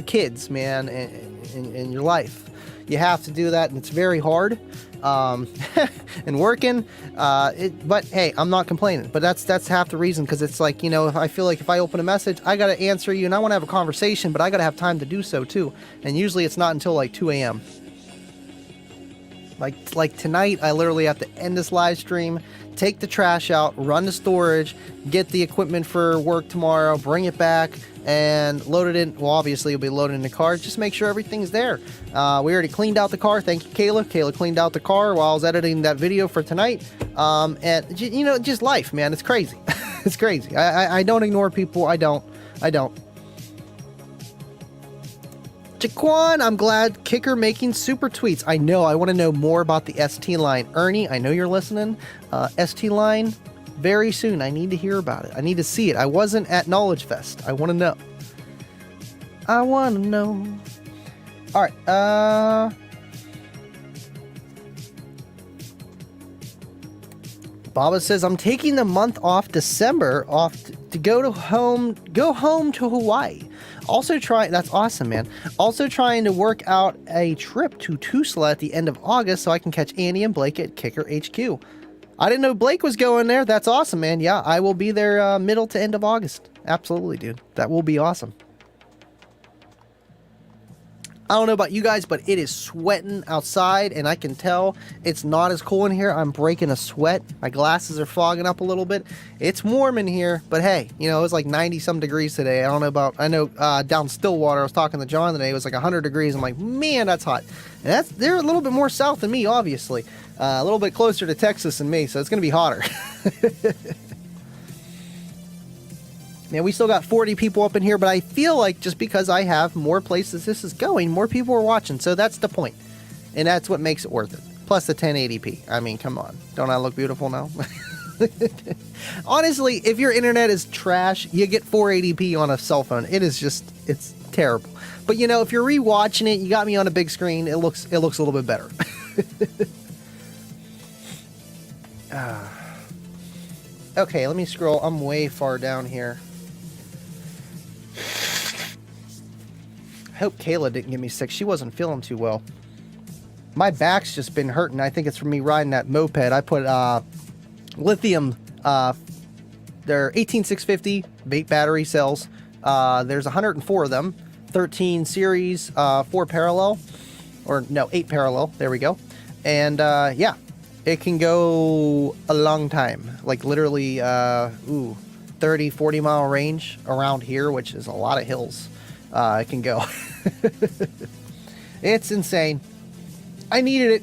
kids, man, and your life. You have to do that, and it's very hard. And working, but hey, I'm not complaining. But that's half the reason, because it's like, if I feel like if I open a message, I gotta answer you, and I want to have a conversation, but I gotta have time to do so too. And usually it's not until like 2 a.m. Like tonight, I literally have to end this live stream, take the trash out, run the storage, get the equipment for work tomorrow, bring it back, and load it in. Well, obviously, it'll be loaded in the car. Just make sure everything's there. We already cleaned out the car. Thank you, Kayla. Kayla cleaned out the car while I was editing that video for tonight. And, just life, man. It's crazy. It's crazy. I don't ignore people. I don't. Jaquan, I'm glad. Kicker making super tweets. I know. I want to know more about the ST line. Ernie, I know you're listening. ST line, very soon. I need to hear about it. I need to see it. I wasn't at Knowledge Fest. I want to know. All right. Baba says, I'm taking the month off December to go home to Hawaii. Also that's awesome, man. Also trying to work out a trip to Tuzla at the end of August so I can catch Andy and Blake at Kicker HQ. I didn't know Blake was going there. That's awesome, man. Yeah, I will be there middle to end of August. Absolutely, dude. That will be awesome. I don't know about you guys, but it is sweating outside, and I can tell it's not as cool in here. I'm breaking a sweat. My glasses are fogging up a little bit. It's warm in here, but hey, it was like 90-some degrees today. I know down Stillwater, I was talking to John today, it was like 100 degrees. I'm like, man, that's hot. And they're a little bit more south than me, obviously. A little bit closer to Texas than me, so it's going to be hotter. Man, we still got 40 people up in here, but I feel like just because I have more places this is going, more people are watching. So that's the point. And that's what makes it worth it. Plus the 1080p. I mean, come on. Don't I look beautiful now? Honestly, if your internet is trash, you get 480p on a cell phone. It's terrible. But if you're rewatching it, you got me on a big screen, it looks a little bit better. Okay, let me scroll. I'm way far down here. I hope Kayla didn't get me sick. She wasn't feeling too well. My back's just been hurting. I think it's from me riding that moped. I put lithium, they're 18650 vape battery cells. There's 104 of them, 13 series, 4 parallel, or no, 8 parallel. There we go. And yeah, it can go a long time, like literally 30, 40 mile range around here, which is a lot of hills. It can go. It's insane. I needed it.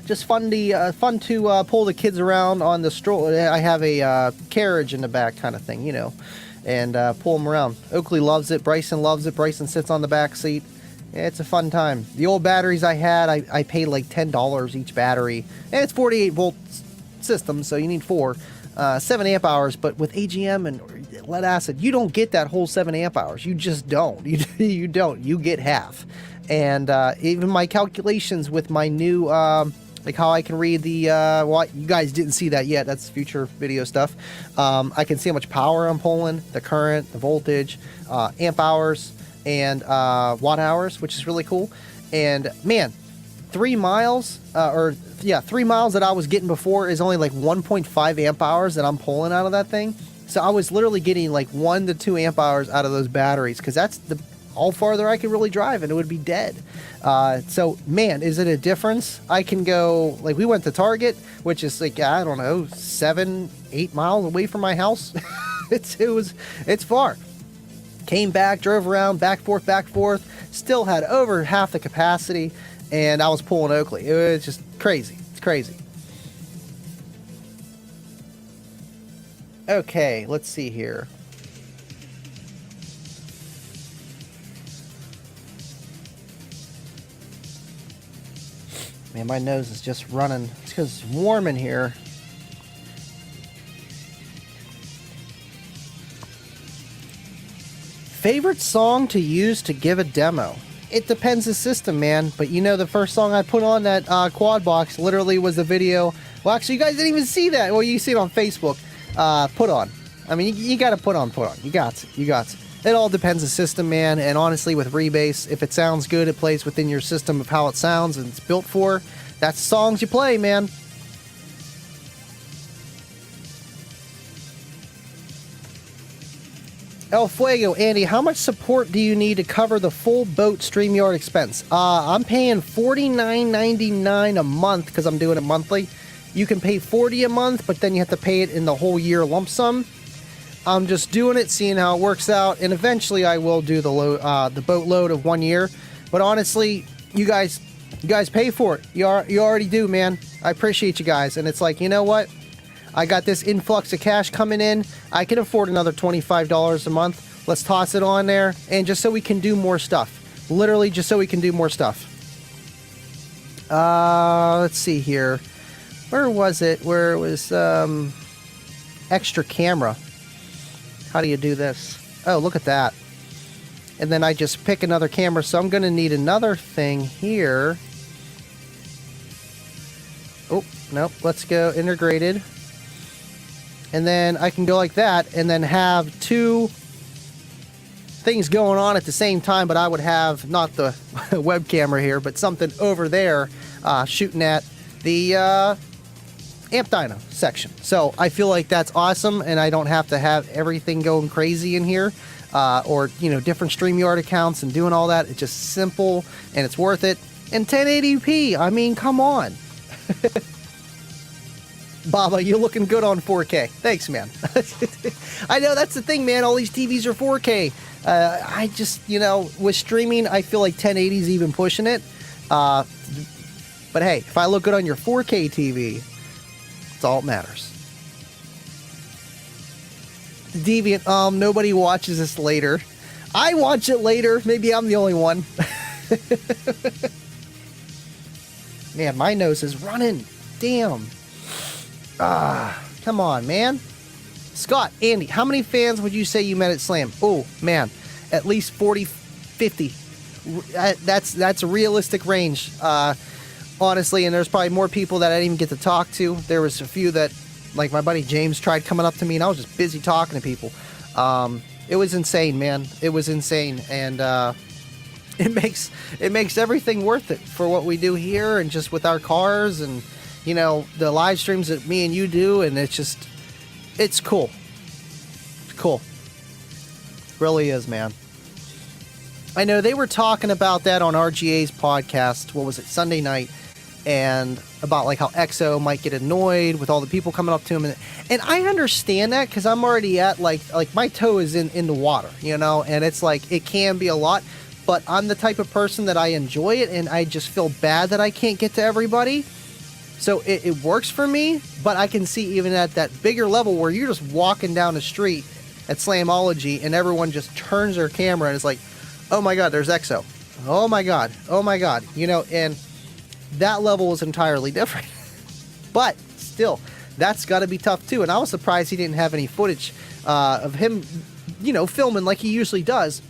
Just fun to pull the kids around on the stroller. I have a carriage in the back kind of thing, and pull them around. Oakley loves it. Bryson loves it. Bryson sits on the back seat. It's a fun time. The old batteries I had, I paid like $10 each battery. And it's 48 volt system, so you need 4. 7 amp hours, but with AGM and lead acid, you don't get that whole 7 amp hours. You just don't. You don't. You get half. And even my calculations with my new, like how I can read the, well, you guys didn't see that yet. That's future video stuff. I can see how much power I'm pulling, the current, the voltage, amp hours, and watt hours, which is really cool. And man, 3 miles, 3 miles that I was getting before is only like 1.5 amp hours that I'm pulling out of that thing. So I was literally getting like 1 to 2 amp hours out of those batteries, because that's all farther I could really drive, and it would be dead. So man, is it a difference? I can go, like, we went to Target, which is like, I don't know, 7-8 miles away from my house. It's far. Came back, drove around, back forth, still had over half the capacity, and I was pulling Oakley. It was just crazy. It's crazy. Okay, let's see here. Man, my nose is just running. It's because it's warm in here. Favorite song to use to give a demo? It depends the system, man. But the first song I put on that quad box literally was the video. Well, actually, you guys didn't even see that. Well, you see it on Facebook. Put on. I mean, you got to put on. You got it. It all depends the system, man. And honestly, with Rebase, if it sounds good, it plays within your system of how it sounds and it's built for. That's the songs you play, man. El Fuego, Andy, how much support do you need to cover the full boat StreamYard expense? I'm paying $49.99 a month because I'm doing it monthly. You can pay $40 a month, but then you have to pay it in the whole year lump sum. I'm just doing it, seeing how it works out, and eventually I will do the boat load of 1 year. But honestly, you guys pay for it. You already do, man. I appreciate you guys, and it's like, you know what? I got this influx of cash coming in. I can afford another $25 a month. Let's toss it on there, and just so we can do more stuff. Literally, just so we can do more stuff. Let's see here. Where was it? Where it was extra camera. How do you do this? Oh, look at that. And then I just pick another camera, so I'm going to need another thing here. Oh, nope. Let's go integrated. And then I can go like that and then have 2 things going on at the same time, but I would have not the web camera here, but something over there shooting at the amp dyno section. So I feel like that's awesome, and I don't have to have everything going crazy in here, or different StreamYard accounts and doing all that. It's just simple and it's worth it. And 1080p, I mean, come on. Baba, you're looking good on 4K. Thanks, man. I know that's the thing, man. All these TVs are 4K. I just, with streaming, I feel like 1080 is even pushing it. But hey, if I look good on your 4K TV, it's all that matters. Deviant, nobody watches this later. I watch it later. Maybe I'm the only one. Man, my nose is running. Damn. Come on, man. Scott, Andy, how many fans would you say you met at Slam? Oh, man, at least 40, 50. That's a realistic range, honestly, and there's probably more people that I didn't even get to talk to. There was a few that, like my buddy James, tried coming up to me, and I was just busy talking to people. It was insane, man. It was insane, and it makes everything worth it for what we do here and just with our cars and the live streams that me and you do, and it's cool. It's cool. It really is, man. I know they were talking about that on RGA's podcast, what was it, Sunday night, and about like how EXO might get annoyed with all the people coming up to him, and I understand that because I'm already at like my toe is in the water, and it's like it can be a lot, but I'm the type of person that I enjoy it, and I just feel bad that I can't get to everybody. So it works for me, but I can see even at that bigger level where you're just walking down the street at Slamology and everyone just turns their camera and is like, oh my God, there's EXO. Oh my God. Oh my God. You know, and that level is entirely different. But still, that's got to be tough too. And I was surprised he didn't have any footage of him, you know, filming like he usually does.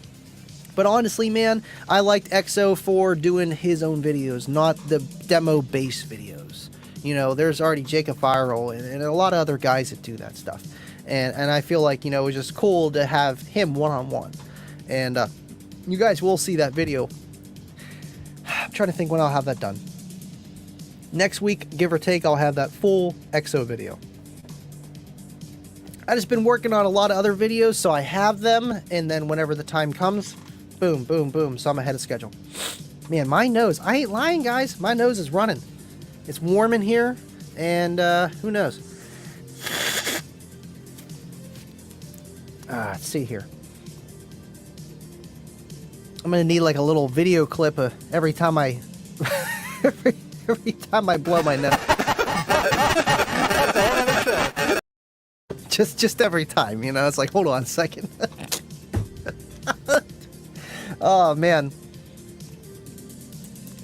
But honestly, man, I liked EXO for doing his own videos, not the demo-based videos. You know, there's already Jacob Viral and a lot of other guys that do that stuff. And I feel like, you know, it was just cool to have him one-on-one. And you guys will see that video. I'm trying to think when I'll have that done. Next week, give or take, I'll have that full EXO video. I've just been working on a lot of other videos, so I have them. And then whenever the time comes, boom, boom, boom. So I'm ahead of schedule. Man, my nose. I ain't lying, guys. My nose is running. It's warm in here, and who knows? Let's see here. I'm gonna need like a little video clip of every time I every time I blow my nose. just every time, you know. It's like, hold on a second. Oh man.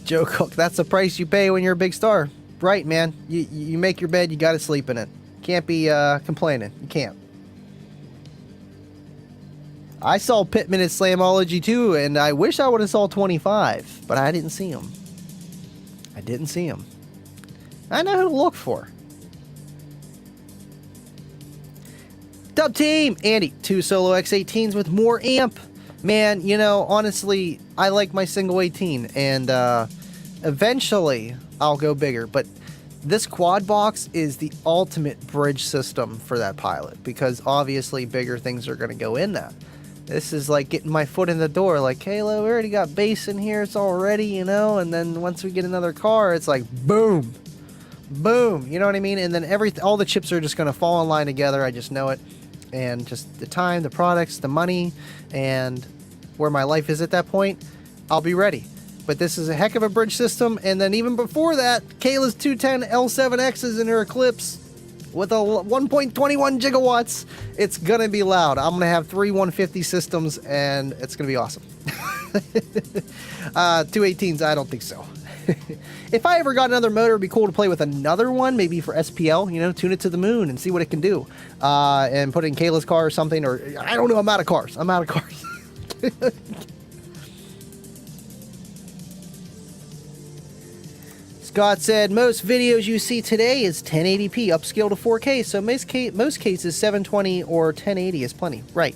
Joe Cook, that's the price you pay when you're a big star. Right, man. You make your bed, you gotta sleep in it. Can't be complaining. You can't. I saw Pittman at Slamology too, and I wish I would have saw 25, but I didn't see him. I didn't see him. I know who to look for. Dub team! Andy, 2 solo X18s with more amp. Man, you know, honestly, I like my single 18, and eventually I'll go bigger, but this quad box is the ultimate bridge system for that pilot, because obviously bigger things are going to go in that. This is like getting my foot in the door, like, Halo, we already got bass in here, it's all ready, you know, and then once we get another car, it's like, boom, boom, you know what I mean? And then all the chips are just going to fall in line together, I just know it, and just the time, the products, the money, and where my life is at that point, I'll be ready. But this is a heck of a bridge system, and then even before that, Kayla's 210 L7Xs in her Eclipse, with a 1.21 gigawatts. It's gonna be loud. I'm gonna have 3 150 systems, and it's gonna be awesome. 218s, I don't think so. If I ever got another motor, it'd be cool to play with another one, maybe for SPL, you know, tune it to the moon and see what it can do. And put it in Kayla's car or something, or I don't know, I'm out of cars. Scott said, most videos you see today is 1080p, upscale to 4K, so most cases 720 or 1080 is plenty. Right.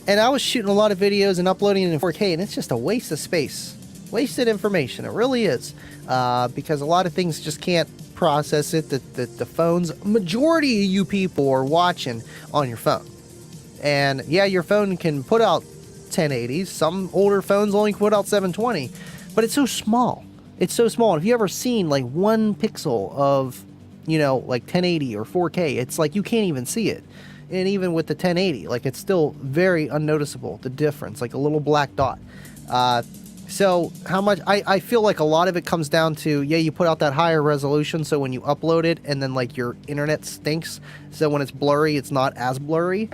And I was shooting a lot of videos and uploading it in 4K, and it's just a waste of space. Wasted information. It really is. Because a lot of things just can't process it. The phones, majority of you people are watching on your phone. And yeah, your phone can put out 1080s. Some older phones only can put out 720. But it's so small. It's so small. And if you ever seen like 1 pixel of, you know, like 1080 or 4K, it's like you can't even see it. And even with the 1080, like it's still very unnoticeable, the difference, like a little black dot. So how much, I feel like a lot of it comes down to, yeah, you put out that higher resolution, so when you upload it and then like your internet stinks, so when it's blurry, it's not as blurry.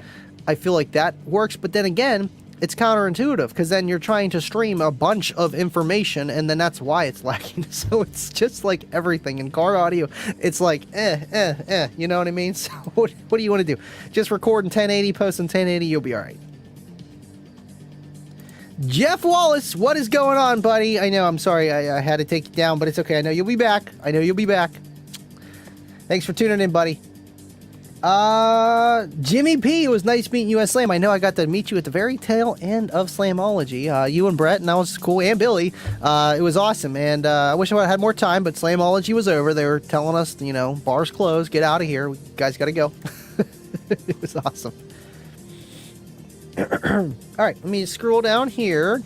I feel like that works, but then again, it's counterintuitive, because then you're trying to stream a bunch of information, and then that's why it's lacking. So it's just like everything in car audio. It's like, you know what I mean? So what do you want to do? Just record in 1080, post in 1080, you'll be all right. Jeff Wallace, what is going on, buddy? I know, I'm sorry, I had to take you down, but it's okay. I know you'll be back. Thanks for tuning in, buddy. Jimmy P, it was nice meeting you at Slam. I know I got to meet you at the very tail end of Slamology. You and Brett, and that was cool, and Billy. It was awesome, and I wish I would have had more time, but Slamology was over. They were telling us, you know, bars closed, get out of here. You guys got to go. It was awesome. All right, let me scroll down here.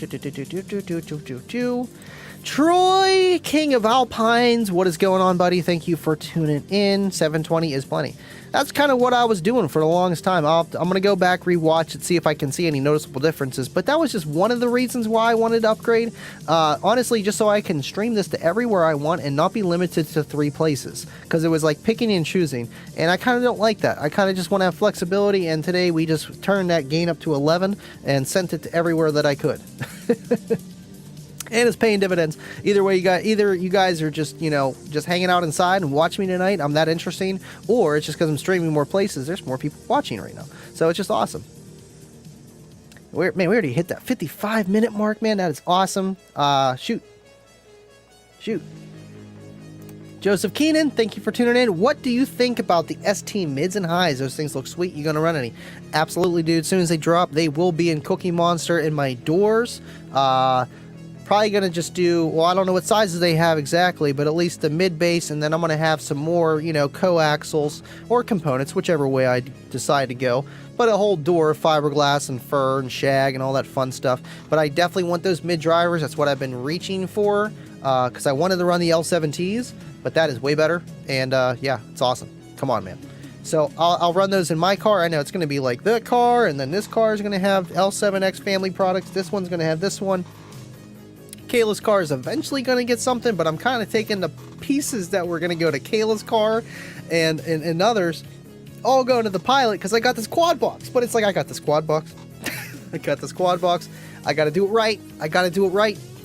Troy, King of Alpines, what is going on, buddy? Thank you for tuning in. 720 is plenty. That's kind of what I was doing for the longest time. I'm going to go back, rewatch it, see if I can see any noticeable differences. But that was just one of the reasons why I wanted to upgrade. Honestly, just so I can stream this to everywhere I want and not be limited to 3 places. Because it was like picking and choosing. And I kind of don't like that. I kind of just want to have flexibility. And today we just turned that gain up to 11 and sent it to everywhere that I could. And it's paying dividends. Either way, either you guys are just, just hanging out inside and watch me tonight. I'm that interesting. Or it's just because I'm streaming more places. There's more people watching right now. So it's just awesome. Man, we already hit that 55-minute mark, man. That is awesome. Shoot. Joseph Keenan, thank you for tuning in. What do you think about the ST mids and highs? Those things look sweet. You gonna run any? Absolutely, dude. As soon as they drop, they will be in Cookie Monster in my doors. Probably going to just do, well, I don't know what sizes they have exactly, but at least the mid-base, and then I'm going to have some more, coaxials or components, whichever way I decide to go. But a whole door of fiberglass and fur and shag and all that fun stuff. But I definitely want those mid-drivers. That's what I've been reaching for, because I wanted to run the L7Ts, but that is way better. And, yeah, it's awesome. Come on, man. So I'll run those in my car. I know it's going to be like the car, and then this car is going to have L7X family products. This one's going to have this one. Kayla's car is eventually going to get something, but I'm kind of taking the pieces that were going to go to Kayla's car and others all going to the Pilot because I got this quad box. But it's like, I got this quad box. I got this quad box. I got to do it right.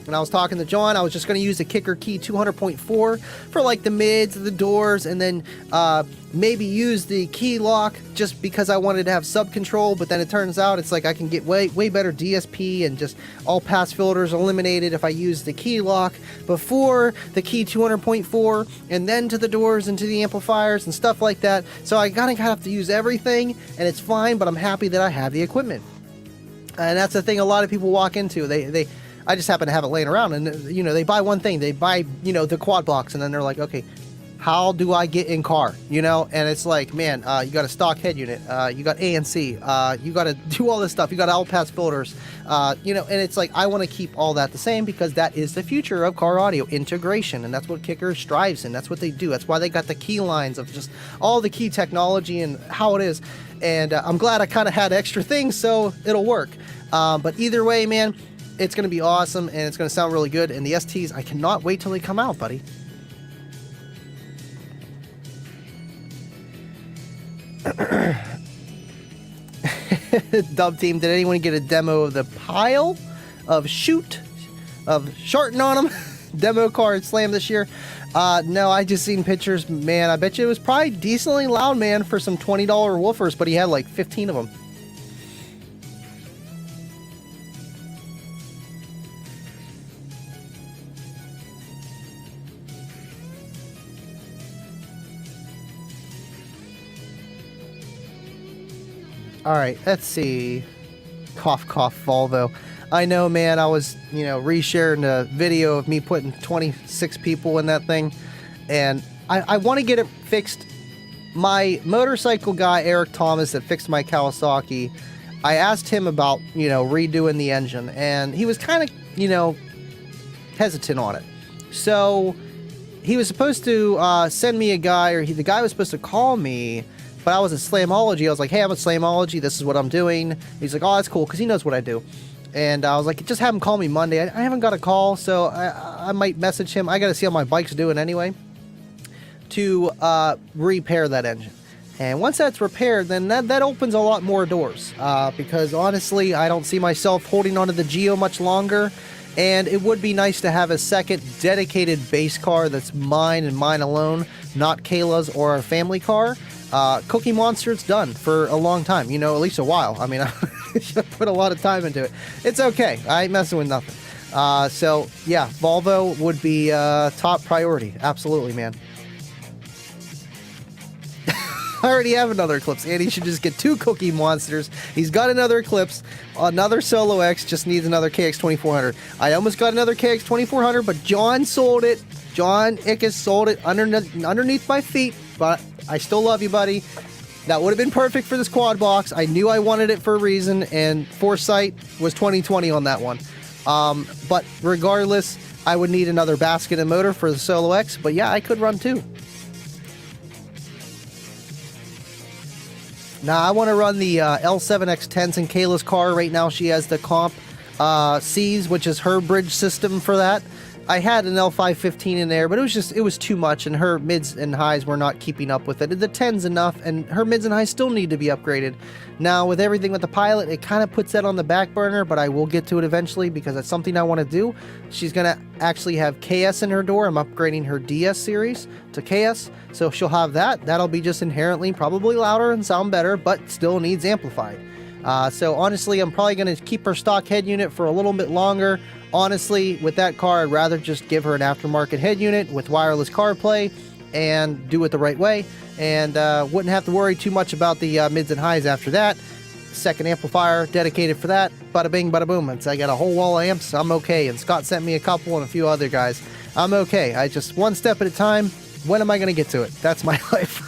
And I was talking to John. I was just going to use the Kicker Key 200.4 for like the mids, the doors, and then maybe use the key lock just because I wanted to have sub control. But then it turns out it's like I can get way better DSP and just all pass filters eliminated if I use the key lock before the Key 200.4 and then to the doors and to the amplifiers and stuff like that. So I kind of have to use everything, and it's fine. But I'm happy that I have the equipment, and that's the thing. A lot of people walk into I just happen to have it laying around, and they buy one thing. They buy the quad box, and then they're like, okay, how do I get in car? And it's like, man, you got a stock head unit, you got ANC, you got to do all this stuff. You got all pass filters, and it's like I want to keep all that the same because that is the future of car audio integration, and that's what Kicker strives in. That's what they do. That's why they got the key lines of just all the key technology and how it is. And I'm glad I kind of had extra things so it'll work. But either way, man. It's going to be awesome, and it's going to sound really good. And the STs, I cannot wait till they come out, buddy. Dub team, did anyone get a demo of the pile of sharting on them? Demo card slam this year? No, I just seen pictures. Man, I bet you it was probably decently loud, man, for some $20 woofers, but he had like 15 of them. All right, let's see. Cough, cough, Volvo. I know, man, I was, resharing a video of me putting 26 people in that thing, and I want to get it fixed. My motorcycle guy, Eric Thomas, that fixed my Kawasaki, I asked him about, redoing the engine, and he was kind of, hesitant on it. So he was supposed to send me a guy, or the guy was supposed to call me, but I was at Slamology. I was like, hey, I'm at Slamology. This is what I'm doing. He's like, oh, that's cool, because he knows what I do. And I was like, just have him call me Monday. I haven't got a call, so I might message him. I got to see how my bike's doing anyway to repair that engine. And once that's repaired, then that opens a lot more doors. Because honestly, I don't see myself holding onto the Geo much longer. And it would be nice to have a second dedicated base car that's mine and mine alone, not Kayla's or our family car. Cookie Monster, it's done for a long time, at least a while. I mean, I put a lot of time into it. It's okay. I ain't messing with nothing. So, yeah, Volvo would be top priority. Absolutely, man. I already have another Eclipse, and he should just get 2 Cookie Monsters. He's got another Eclipse, another Solo X, just needs another KX2400. I almost got another KX2400, but John sold it. John Ickes sold it underneath my feet, but I still love you, buddy. That would have been perfect for this quad box. I knew I wanted it for a reason, and foresight was 2020 on that one. But regardless, I would need another basket and motor for the Solo X, but yeah, I could run 2. Now, I want to run the L7X10s in Kayla's car. Right now, she has the Comp C's, which is her bridge system for that. I had an L515 in there, but it was too much, and her mids and highs were not keeping up with it. The 10's enough, and her mids and highs still need to be upgraded. Now, with everything with the Pilot, it kind of puts that on the back burner, but I will get to it eventually because that's something I want to do. She's going to actually have KS in her door. I'm upgrading her DS series to KS, so she'll have that. That'll be just inherently probably louder and sound better, but still needs amplified. So honestly, I'm probably going to keep her stock head unit for a little bit longer. Honestly, with that car, I'd rather just give her an aftermarket head unit with wireless CarPlay and do it the right way, and wouldn't have to worry too much about the mids and highs after that. Second amplifier dedicated for that. Bada bing, bada boom. I got a whole wall of amps. I'm okay. And Scott sent me a couple and a few other guys. I'm okay. I just one step at a time. When am I going to get to it? That's my life.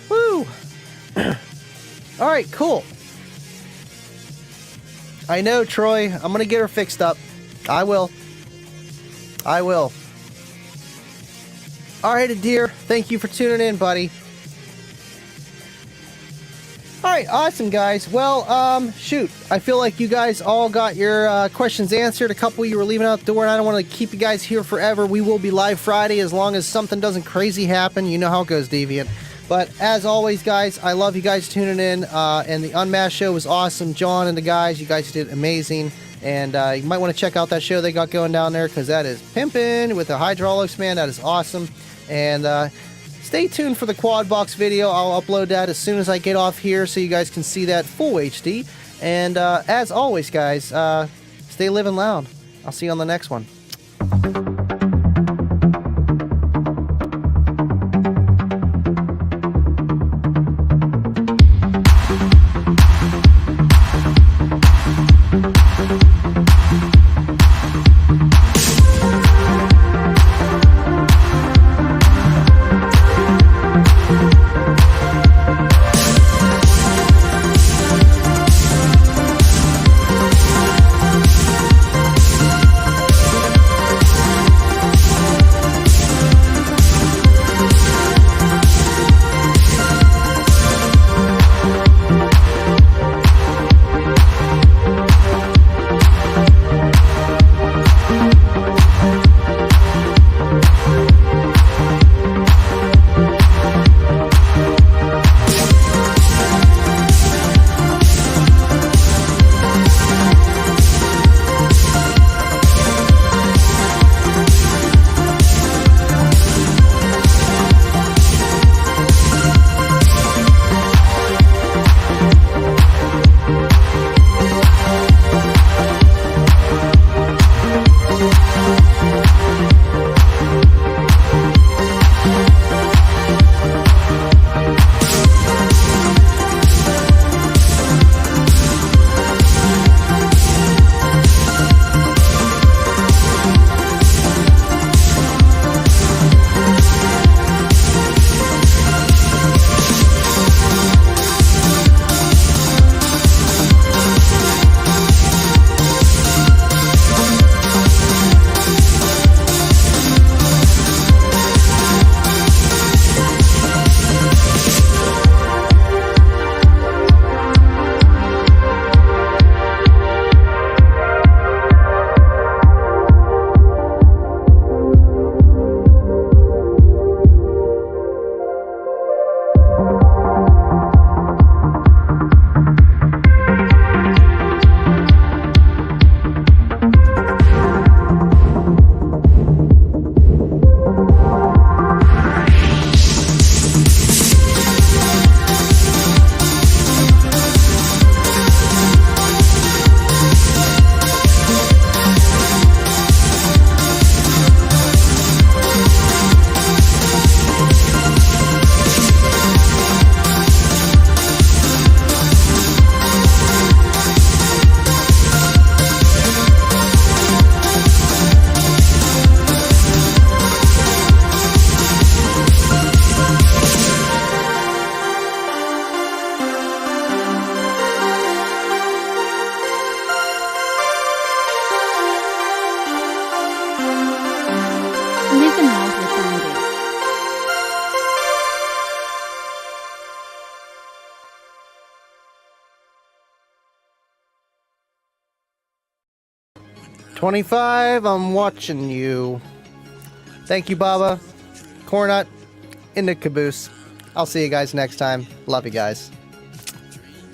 Woo! All right, cool. I know, Troy. I'm going to get her fixed up. I will. I will. All right, Adir. Thank you for tuning in, buddy. All right, awesome, guys. Well, shoot. I feel like you guys all got your questions answered. A couple you were leaving out the door, and I don't want to keep you guys here forever. We will be live Friday as long as something doesn't crazy happen. You know how it goes, Deviant. But as always, guys, I love you guys tuning in. And the Unmasked show was awesome. John and the guys, you guys did amazing. And you might want to check out that show they got going down there because that is pimping with the hydraulics, man. That is awesome. And stay tuned for the quad box video. I'll upload that as soon as I get off here so you guys can see that full HD. And as always, guys, stay living loud. I'll see you on the next one. 25, I'm watching you. Thank you, Baba. Cornut in the caboose. I'll see you guys next time. Love you guys.